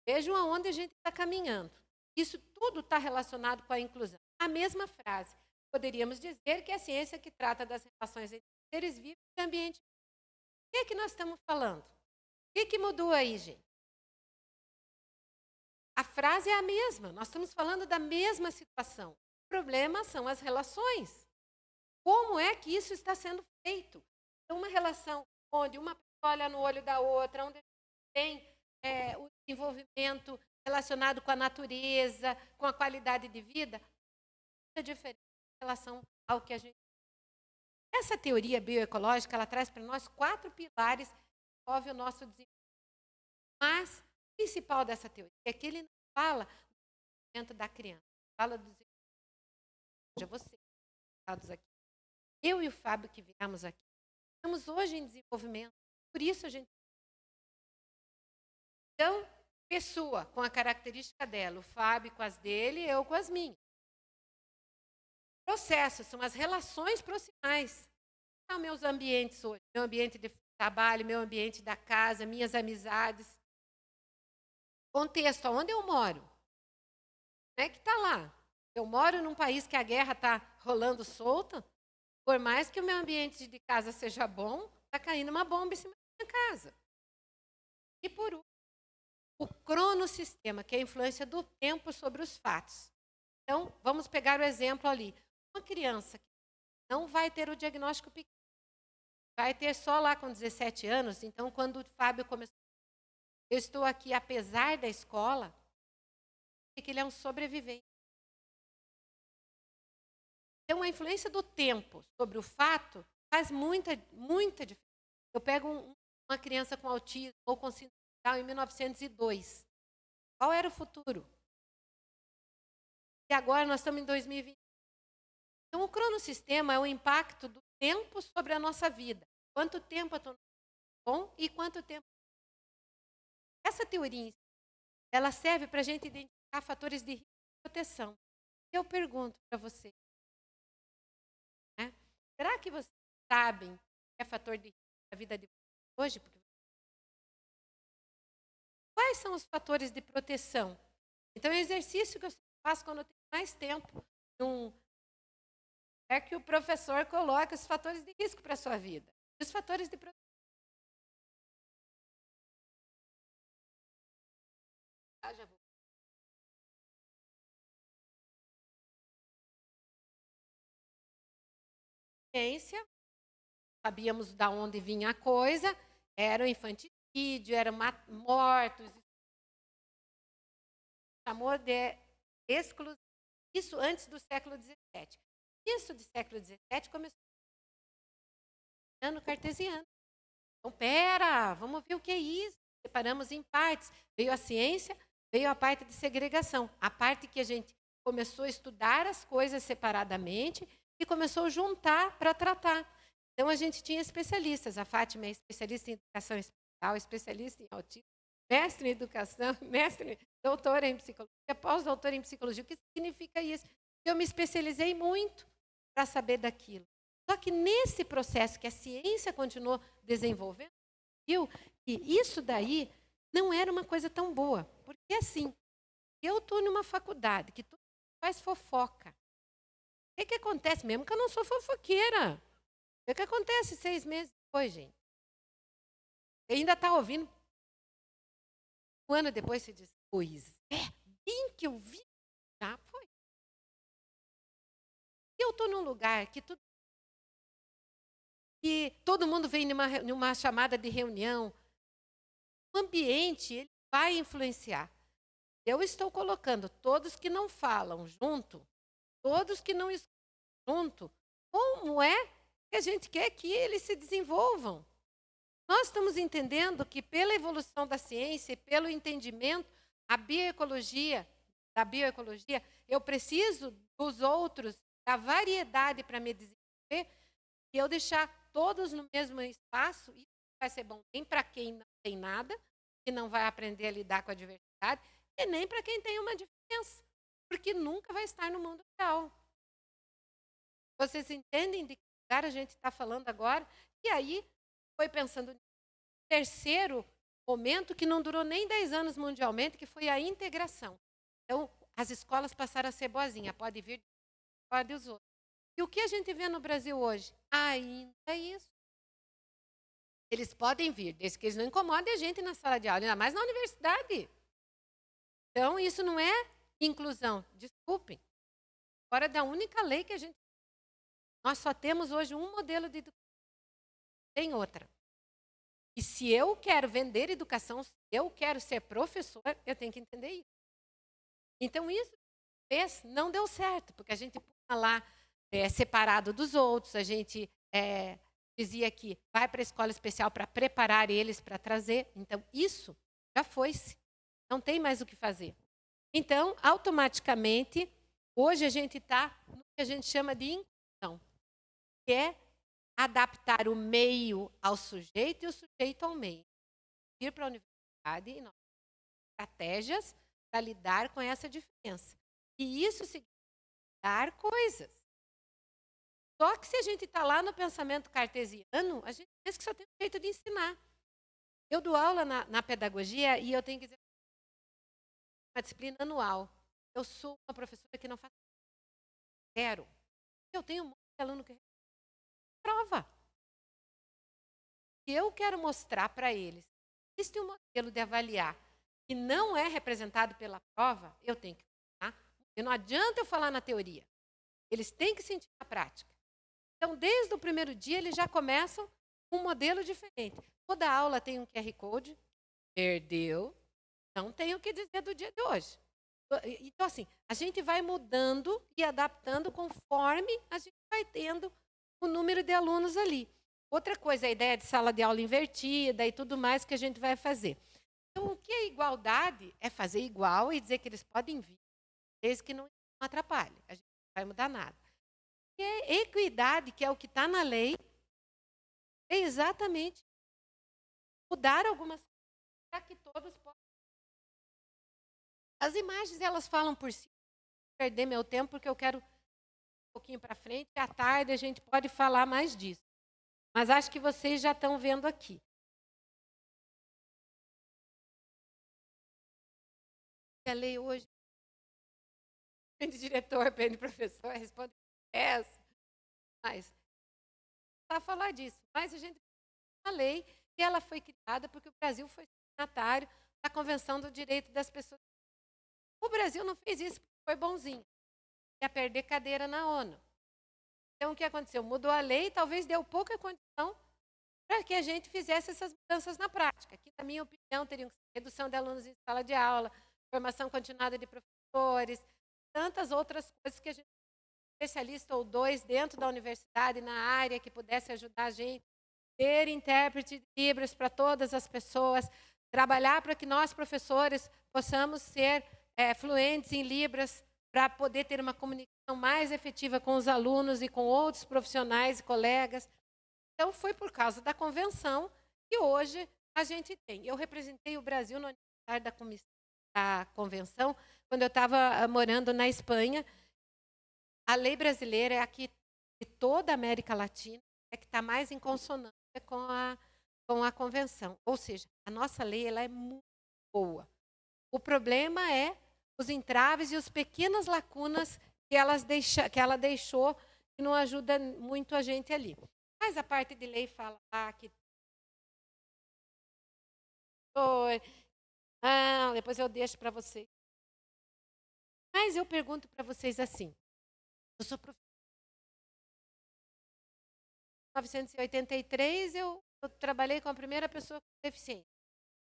vejam aonde a gente está caminhando. Isso tudo está relacionado com a inclusão. A mesma frase. Poderíamos dizer que é a ciência que trata das relações entre seres vivos e ambiente. O que é que nós estamos falando? O que mudou aí, gente? A frase é a mesma. Nós estamos falando da mesma situação. O problema são as relações. Como é que isso está sendo feito? Uma relação onde uma pessoa olha no olho da outra, onde tem o desenvolvimento relacionado com a natureza, com a qualidade de vida, é diferente em relação ao que a gente... Essa teoria bioecológica, ela traz para nós 4 pilares que envolvem o nosso desenvolvimento. Mas o principal dessa teoria é que ele não fala do desenvolvimento da criança, fala do desenvolvimento de você, aqui. Eu e o Fábio que viemos aqui, estamos hoje em desenvolvimento, por isso a gente... Então, pessoa com a característica dela, o Fábio com as dele, eu com as minhas. Processos são as relações proximais. São meus ambientes hoje, meu ambiente de trabalho, meu ambiente da casa, minhas amizades. Contexto, onde eu moro. Como é que está lá? Eu moro num país que a guerra está rolando solta, Por mais que o meu ambiente de casa seja bom, está caindo uma bomba em cima da minha casa. E por último, o cronossistema, que é a influência do tempo sobre os fatos. Então, vamos pegar o exemplo ali. Uma criança que não vai ter o diagnóstico pequeno, vai ter só lá com 17 anos. Então, quando o Fábio começou, eu estou aqui apesar da escola, que ele é um sobrevivente. Então, a influência do tempo sobre o fato faz muita diferença. Eu pego uma criança com autismo ou com síndrome de Down em 1902. Qual era o futuro? E agora nós estamos em 2020. Então, o cronossistema é o impacto do tempo sobre a nossa vida. Quanto tempo eu estou bom e quanto tempo. Essa teoria, ela serve para a gente identificar fatores de risco e proteção. Eu pergunto para você, né? Será que vocês sabem que é fator de risco da vida de vocês hoje? Quais são os fatores de proteção? Então, o exercício que eu faço quando eu tenho mais tempo é que o professor coloque os fatores de risco para a sua vida. Os fatores de proteção. Já vou. Ciência, sabíamos de onde vinha a coisa, era o infanticídio, eram mortos. Chamou de exclusão. Isso antes do século XVII. Isso do século XVII começou no cartesiano. Então, vamos ver o que é isso. Separamos em partes. Veio a ciência, veio a parte de segregação. A parte que a gente começou a estudar as coisas separadamente e começou a juntar para tratar. Então, a gente tinha especialistas. A Fátima é especialista em educação especial, especialista em autismo, mestre em educação, doutora em psicologia, pós-doutora em psicologia. O que significa isso? Eu me especializei muito para saber daquilo. Só que nesse processo que a ciência continuou desenvolvendo, viu que isso daí não era uma coisa tão boa. Porque assim, eu estou numa faculdade que todo mundo faz fofoca. O que acontece? Mesmo que eu não sou fofoqueira. O que acontece 6 meses depois, gente? Você ainda está ouvindo. Um ano depois você diz, pois é, bem que eu vi. Já foi. Eu estou num lugar que todo mundo vem numa chamada de reunião. O ambiente ele vai influenciar. Eu estou colocando todos que não falam junto, todos que não escutam junto. Como é que a gente quer que eles se desenvolvam? Nós estamos entendendo que pela evolução da ciência e pelo entendimento da bioecologia, eu preciso dos outros, da variedade para me desenvolver, e eu deixar todos no mesmo espaço, isso vai ser bom nem para quem não tem nada, que não vai aprender a lidar com a diversidade, e nem para quem tem uma diferença, porque nunca vai estar no mundo real. Vocês entendem de que lugar a gente está falando agora? E aí, foi pensando no terceiro momento, que não durou nem 10 anos mundialmente, que foi a integração. Então, as escolas passaram a ser boazinha, pode vir, pode os outros. E o que a gente vê no Brasil hoje? Ainda é isso. Eles podem vir, desde que eles não incomodem a gente na sala de aula, ainda mais na universidade. Então, isso não é inclusão. Desculpem. Fora da única lei que a gente... Nós só temos hoje um modelo de educação. Tem outra. E se eu quero vender educação, se eu quero ser professor, eu tenho que entender isso. Então, isso não deu certo, porque a gente pula lá separado dos outros, a gente dizia que vai para a escola especial para preparar eles para trazer. Então, isso já foi-se. Não tem mais o que fazer. Então, automaticamente, hoje a gente está no que a gente chama de inclusão, que é adaptar o meio ao sujeito e o sujeito ao meio. Ir para a universidade e nós temos estratégias para lidar com essa diferença. E isso significa dar coisas. Só que se a gente está lá no pensamento cartesiano, a gente pensa que só tem um jeito de ensinar. Eu dou aula na pedagogia e eu tenho que dizer uma disciplina anual. Eu sou uma professora que não faz zero. Eu tenho um monte de aluno que prova. E eu quero mostrar para eles, existe um modelo de avaliar que não é representado pela prova, eu tenho que ensinar. E não adianta eu falar na teoria. Eles têm que sentir na prática. Então, desde o primeiro dia, eles já começam com um modelo diferente. Toda aula tem um QR Code. Perdeu. Não tenho o que dizer do dia de hoje. Então, assim, a gente vai mudando e adaptando conforme a gente vai tendo o número de alunos ali. Outra coisa, a ideia de sala de aula invertida e tudo mais que a gente vai fazer. Então, o que é igualdade? É fazer igual e dizer que eles podem vir, desde que não atrapalhe. A gente não vai mudar nada. E a equidade, que é o que está na lei, é exatamente mudar algumas coisas para que todos possam. As imagens, elas falam por si. Vou perder meu tempo, porque eu quero um pouquinho para frente. À tarde a gente pode falar mais disso. Mas acho que vocês já estão vendo aqui. A lei hoje, pende diretor, pende professor, responde essa. Mas, para falar disso, mas a gente tem uma lei e ela foi criada porque o Brasil foi signatário da Convenção do Direito das Pessoas. O Brasil não fez isso porque foi bonzinho. Ia perder cadeira na ONU. Então, o que aconteceu? Mudou a lei, talvez deu pouca condição para que a gente fizesse essas mudanças na prática. Que, na minha opinião, teriam que ser redução de alunos em sala de aula, formação continuada de professores, tantas outras coisas que a gente tem especialista ou dois dentro da universidade, na área, que pudesse ajudar a gente, ter intérprete de Libras para todas as pessoas, trabalhar para que nós, professores, possamos ser fluentes em Libras, para poder ter uma comunicação mais efetiva com os alunos e com outros profissionais e colegas. Então, foi por causa da convenção que hoje a gente tem. Eu representei o Brasil no aniversário da convenção, quando eu estava morando na Espanha. A lei brasileira é aqui de toda a América Latina, é que está mais em consonância com a convenção. Ou seja, a nossa lei ela é muito boa. O problema é os entraves e as pequenas lacunas que ela deixou, que não ajuda muito a gente ali. Mas a parte de lei fala que depois eu deixo para vocês. Mas eu pergunto para vocês assim, eu sou professora. Em 1983, eu trabalhei com a primeira pessoa com deficiência.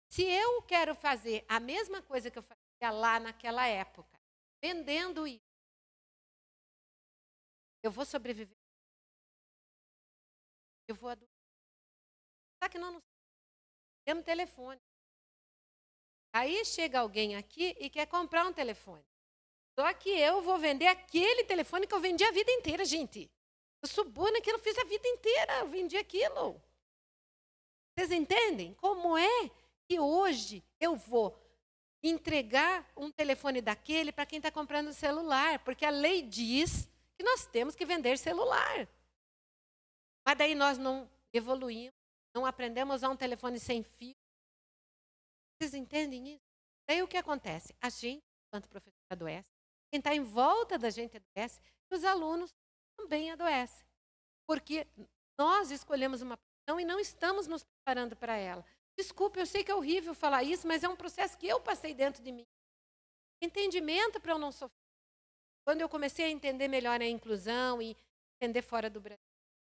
Se eu quero fazer a mesma coisa que eu fazia lá naquela época, vendendo isso, eu vou sobreviver? Eu vou adoecer? Só que não temos telefone. Aí chega alguém aqui e quer comprar um telefone. Só que eu vou vender aquele telefone que eu vendi a vida inteira, gente. Eu sou boa naquilo, eu fiz a vida inteira, eu vendi aquilo. Vocês entendem? Como é que hoje eu vou entregar um telefone daquele para quem está comprando celular? Porque a lei diz que nós temos que vender celular. Mas daí nós não evoluímos, não aprendemos a usar um telefone sem fio. Vocês entendem isso? Daí o que acontece? A gente, enquanto professor, adoece. Quem está em volta da gente adoece. E os alunos também adoecem. Porque nós escolhemos uma profissão e não estamos nos preparando para ela. Desculpe, eu sei que é horrível falar isso, mas é um processo que eu passei dentro de mim. Entendimento para eu não sofrer. Quando eu comecei a entender melhor a inclusão e entender fora do Brasil.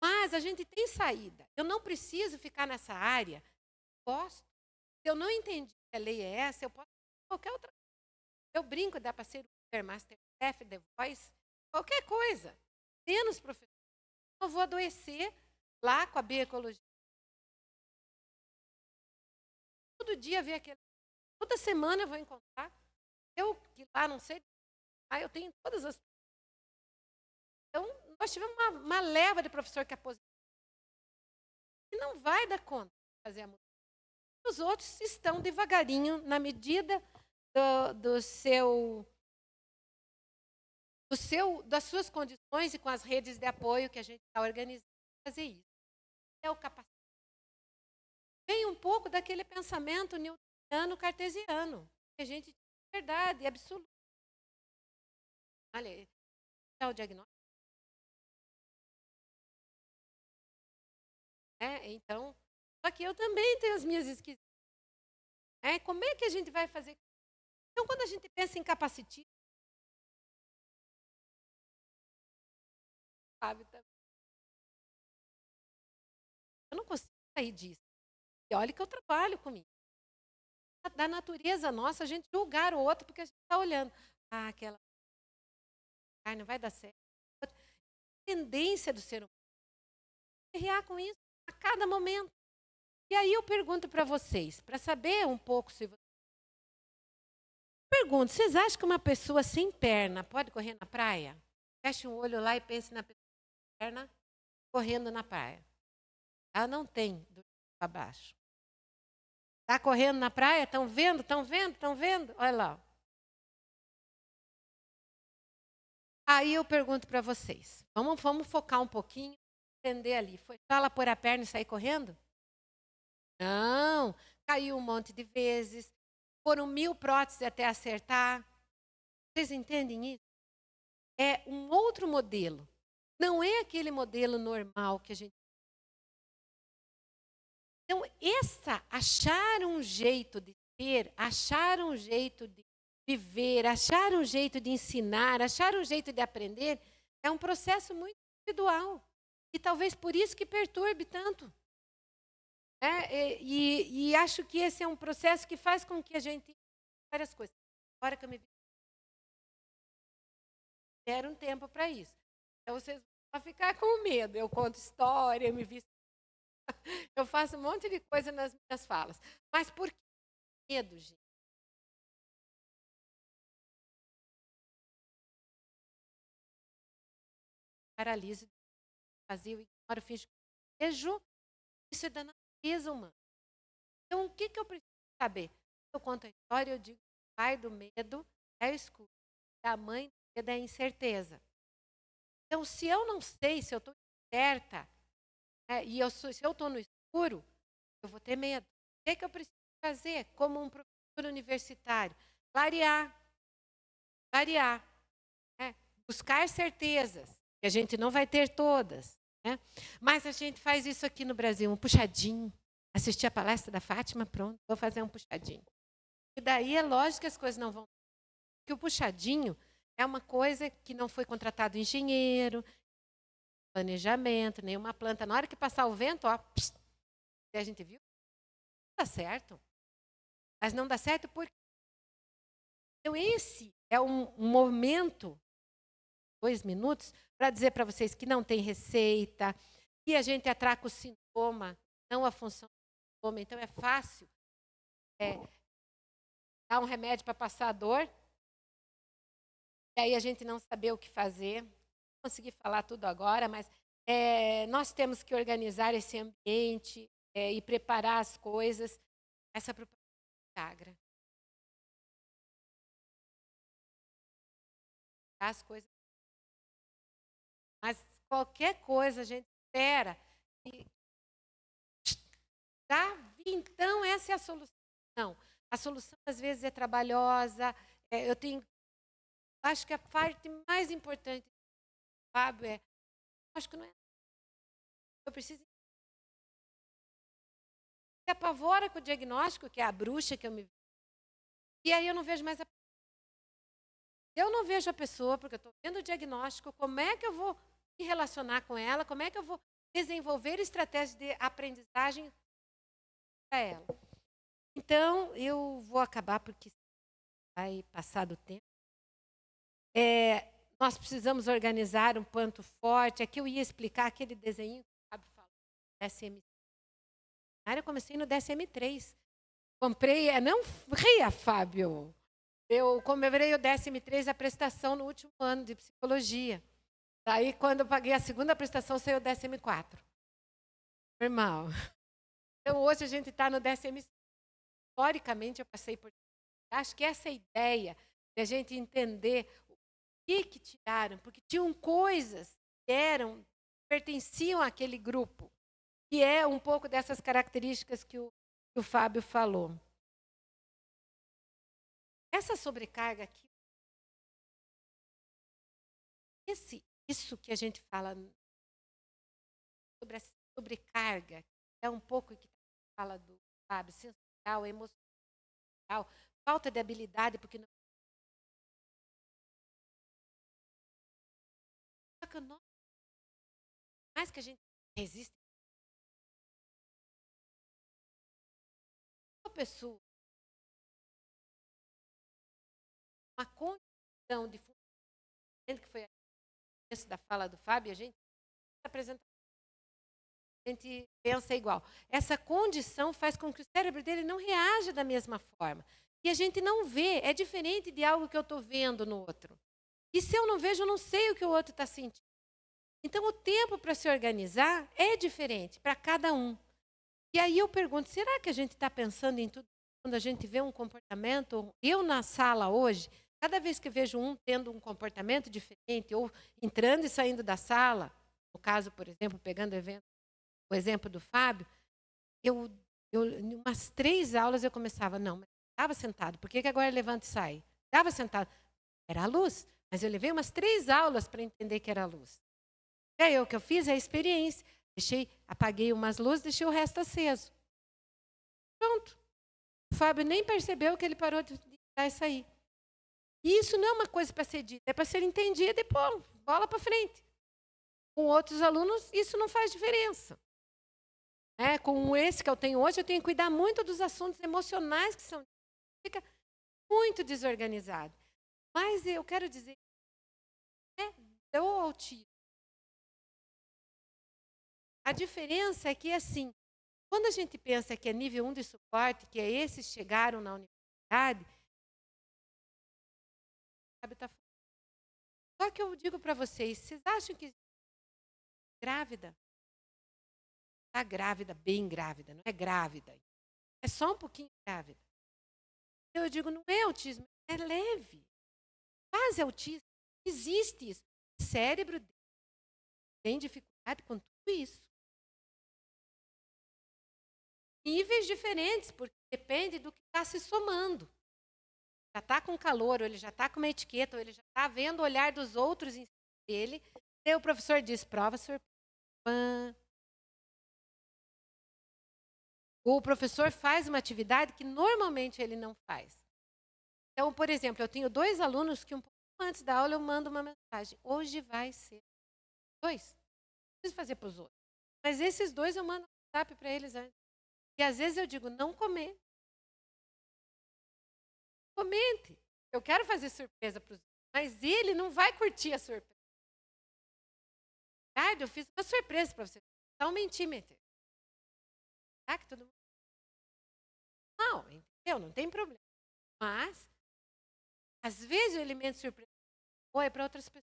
Mas a gente tem saída. Eu não preciso ficar nessa área. Posso. Se eu não entendi que a lei é essa, eu posso fazer qualquer outra coisa. Eu brinco, dá para ser Uber, Masterchef, The Voice, qualquer coisa. Menos professor. Eu vou adoecer lá com a bioecologia. Todo dia ver aquele. Toda semana eu vou encontrar. Eu que lá não sei. Eu tenho todas as. Então, nós tivemos uma leva de professor que aposentou. E não vai dar conta de fazer a mudança. Os outros estão devagarinho, na medida das suas condições e com as redes de apoio que a gente está organizando para fazer isso. É o capacete. Vem um pouco daquele pensamento newtoniano cartesiano, que a gente tem verdade absoluta. Olha, é o diagnóstico. Então, só que eu também tenho as minhas esquisitas. Como é que a gente vai fazer? Então, quando a gente pensa em capacitismo, sabe, eu não consigo sair disso. E olha que eu trabalho comigo. Da natureza nossa, a gente julgar o outro porque a gente está olhando. Aquela. Ai, não vai dar certo. Tendência do ser humano. Guerrear com isso a cada momento. E aí eu pergunto para vocês, para saber um pouco se vocês. Pergunto, vocês acham que uma pessoa sem perna pode correr na praia? Feche um olho lá e pense na pessoa sem perna correndo na praia. Ela não tem do para baixo. Está correndo na praia? Estão vendo? Estão vendo? Estão vendo? Olha lá. Aí eu pergunto para vocês. Vamos focar um pouquinho, entender ali. Foi só ela pôr a perna e sair correndo? Não. Caiu um monte de vezes. Foram 1000 próteses até acertar. Vocês entendem isso? É um outro modelo. Não é aquele modelo normal que a gente. Então, achar um jeito de ser, achar um jeito de viver, achar um jeito de ensinar, achar um jeito de aprender, é um processo muito individual. E talvez por isso que perturbe tanto. E acho que esse é um processo que faz com que a gente várias coisas. Agora que eu me deram um tempo para isso. Então vocês vão ficar com medo. Eu conto história, eu me visto. Eu faço um monte de coisa nas minhas falas. Mas por que medo, gente? Paraliso, vazio, ignoro, finjo que vejo. Isso é da natureza humana. Então, o que eu preciso saber? Eu conto a história, eu digo que o pai do medo é o escuro, a mãe do medo é a incerteza. Então, se eu não sei, se eu estou certa, se eu estou no escuro, eu vou ter medo. O que eu preciso fazer como um professor universitário? Clarear. Buscar certezas, que a gente não vai ter todas. Mas a gente faz isso aqui no Brasil, um puxadinho. Assisti a palestra da Fátima, pronto, vou fazer um puxadinho. E daí é lógico que as coisas não vão. Porque o puxadinho é uma coisa que não foi contratado engenheiro, planejamento, nenhuma planta. Na hora que passar o vento, a gente viu, não dá certo. Mas não dá certo porque. Então, esse é um momento, 2 minutos, para dizer para vocês que não tem receita, que a gente atraca o sintoma, não a função do sintoma. Então, é fácil dar um remédio para passar a dor, e aí a gente não saber o que fazer. Não consegui falar tudo agora, mas nós temos que organizar esse ambiente e preparar as coisas. Essa propaganda Viagra. As coisas. Mas qualquer coisa a gente espera. Então, essa é a solução. Não, a solução às vezes é trabalhosa. Acho que a parte mais importante, Fábio, acho que não é. Eu preciso. Se apavora com o diagnóstico, que é a bruxa que eu me. E aí eu não vejo mais a. Eu não vejo a pessoa, porque eu estou vendo o diagnóstico, como é que eu vou me relacionar com ela, como é que eu vou desenvolver estratégias de aprendizagem para ela. Então, eu vou acabar, porque vai passar do tempo. Nós precisamos organizar um ponto forte. Aqui eu ia explicar aquele desenho que o Fábio falou, DSM. Eu comecei no DSM-3. Comprei, não ria, Fábio. Eu comprei o DSM-3, a prestação no último ano de psicologia. Daí, quando eu paguei a segunda prestação, saiu o DSM-4. Normal. Então, hoje a gente está no DSM-5. Historicamente, eu passei por. Acho que essa ideia de a gente entender o que tiraram, porque tinham coisas que pertenciam àquele grupo, que é um pouco dessas características que o Fábio falou. Essa sobrecarga aqui, isso que a gente fala sobre sobrecarga, é um pouco que fala do, sabe, sensorial, emocional, falta de habilidade, porque não. Só que mais que a gente resiste, uma pessoa, uma condição de funcionamento, que foi a começo da fala do Fábio, a gente apresenta, a gente pensa igual. Essa condição faz com que o cérebro dele não reaja da mesma forma. E a gente não vê, é diferente de algo que eu estou vendo no outro. E se eu não vejo, eu não sei o que o outro está sentindo. Então, o tempo para se organizar é diferente para cada um. E aí eu pergunto, será que a gente está pensando em tudo quando a gente vê um comportamento? Eu, na sala hoje, cada vez que vejo um tendo um comportamento diferente, ou entrando e saindo da sala, no caso, por exemplo, pegando o exemplo do Fábio, em umas 3 aulas eu começava, não, mas estava sentado, por que agora levanta e sai? Estava sentado, era a luz, mas eu levei umas 3 aulas para entender que era a luz. E aí o que eu fiz é a experiência, apaguei umas luzes, deixei o resto aceso. Pronto. O Fábio nem percebeu que ele parou de dar e sair. E isso não é uma coisa para ser dita, é para ser entendida e pô, bola para frente. Com outros alunos, isso não faz diferença. Com esse que eu tenho hoje, eu tenho que cuidar muito dos assuntos emocionais que são. Fica muito desorganizado. Mas eu quero dizer, do autismo. A diferença é que, assim, quando a gente pensa que é nível 1 de suporte, que é esses que chegaram na universidade, só que eu digo para vocês acham que grávida? Está grávida, bem grávida, não é grávida. É só um pouquinho grávida. Eu digo, não é autismo, é leve. Quase autismo. Existe isso. O cérebro tem dificuldade com tudo isso. Níveis diferentes, porque depende do que está se somando. Já está com calor, ou ele já está com uma etiqueta, ou ele já está vendo o olhar dos outros em cima dele. Aí o professor diz, prova surpresa. O professor faz uma atividade que normalmente ele não faz. Então, por exemplo, eu tenho 2 alunos que um pouco antes da aula eu mando uma mensagem. Hoje vai ser 2. Não preciso fazer para os outros. Mas esses 2 eu mando um WhatsApp para eles antes. E às vezes eu digo, não comente. Comente. Eu quero fazer surpresa para os outros. Mas ele não vai curtir a surpresa. Eu fiz uma surpresa para você. Só 1 centímetro. Tá? Que todo mundo... Não, entendeu? Não tem problema. Mas, às vezes o elemento surpresa é para outras pessoas.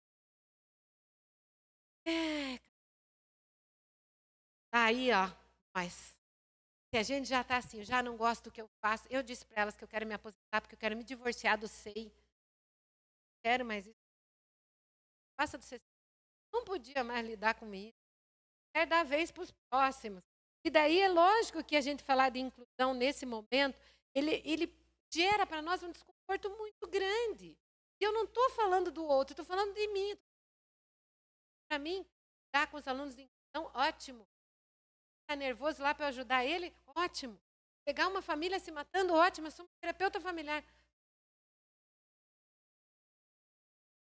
Aí, ó, mas se a gente já está assim, eu já não gosto do que eu faço. Eu disse para elas que eu quero me aposentar porque eu quero me divorciar do SEI. Não quero mais isso. Passa do 60. Não podia mais lidar com isso. Quero dar vez para os próximos. E daí é lógico que a gente falar de inclusão nesse momento, ele gera para nós um desconforto muito grande. E eu não estou falando do outro, estou falando de mim. Para mim, estar com os alunos de inclusão, ótimo. Está nervoso lá para ajudar ele, ótimo. Pegar uma família se matando, ótimo. Eu sou uma terapeuta familiar.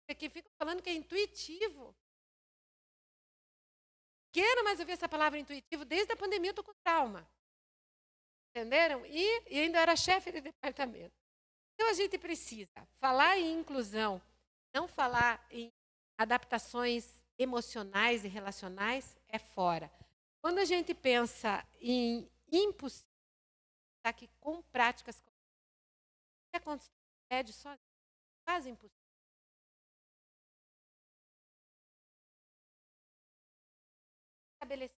Aqui fica falando que é intuitivo. Quero mais ouvir essa palavra intuitivo. Desde a pandemia eu estou com trauma. Entenderam? E ainda era chefe de departamento. Então a gente precisa falar em inclusão, não falar em adaptações emocionais e relacionais, é fora. Quando a gente pensa em impossível, está aqui com práticas, é construir prédio sozinho, quase impossível. Estabelecer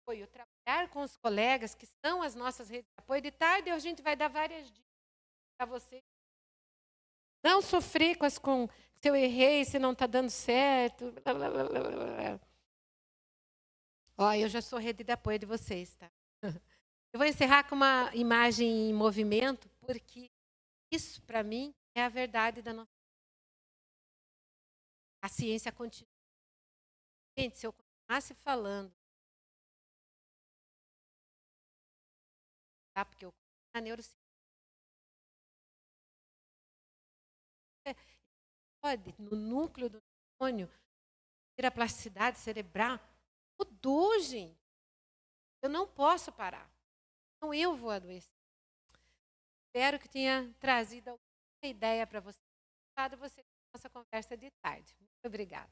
apoio, trabalhar com os colegas que são as nossas redes de apoio. De tarde a gente vai dar várias dicas para você. Não sofrer com se eu errei, se não está dando certo. Blá, blá, blá, blá, blá. Ó, eu já sou rede de apoio de vocês, tá? Eu vou encerrar com uma imagem em movimento, porque isso, para mim, é a verdade da nossa. A ciência continua. Gente, se eu continuasse falando tá? Porque eu na neurociência pode, no núcleo do neurônio, ter a plasticidade cerebral. Mudou, gente. Eu não posso parar. Então eu vou adoecer. Espero que tenha trazido alguma ideia para você. Você com a nossa conversa de tarde. Muito obrigada.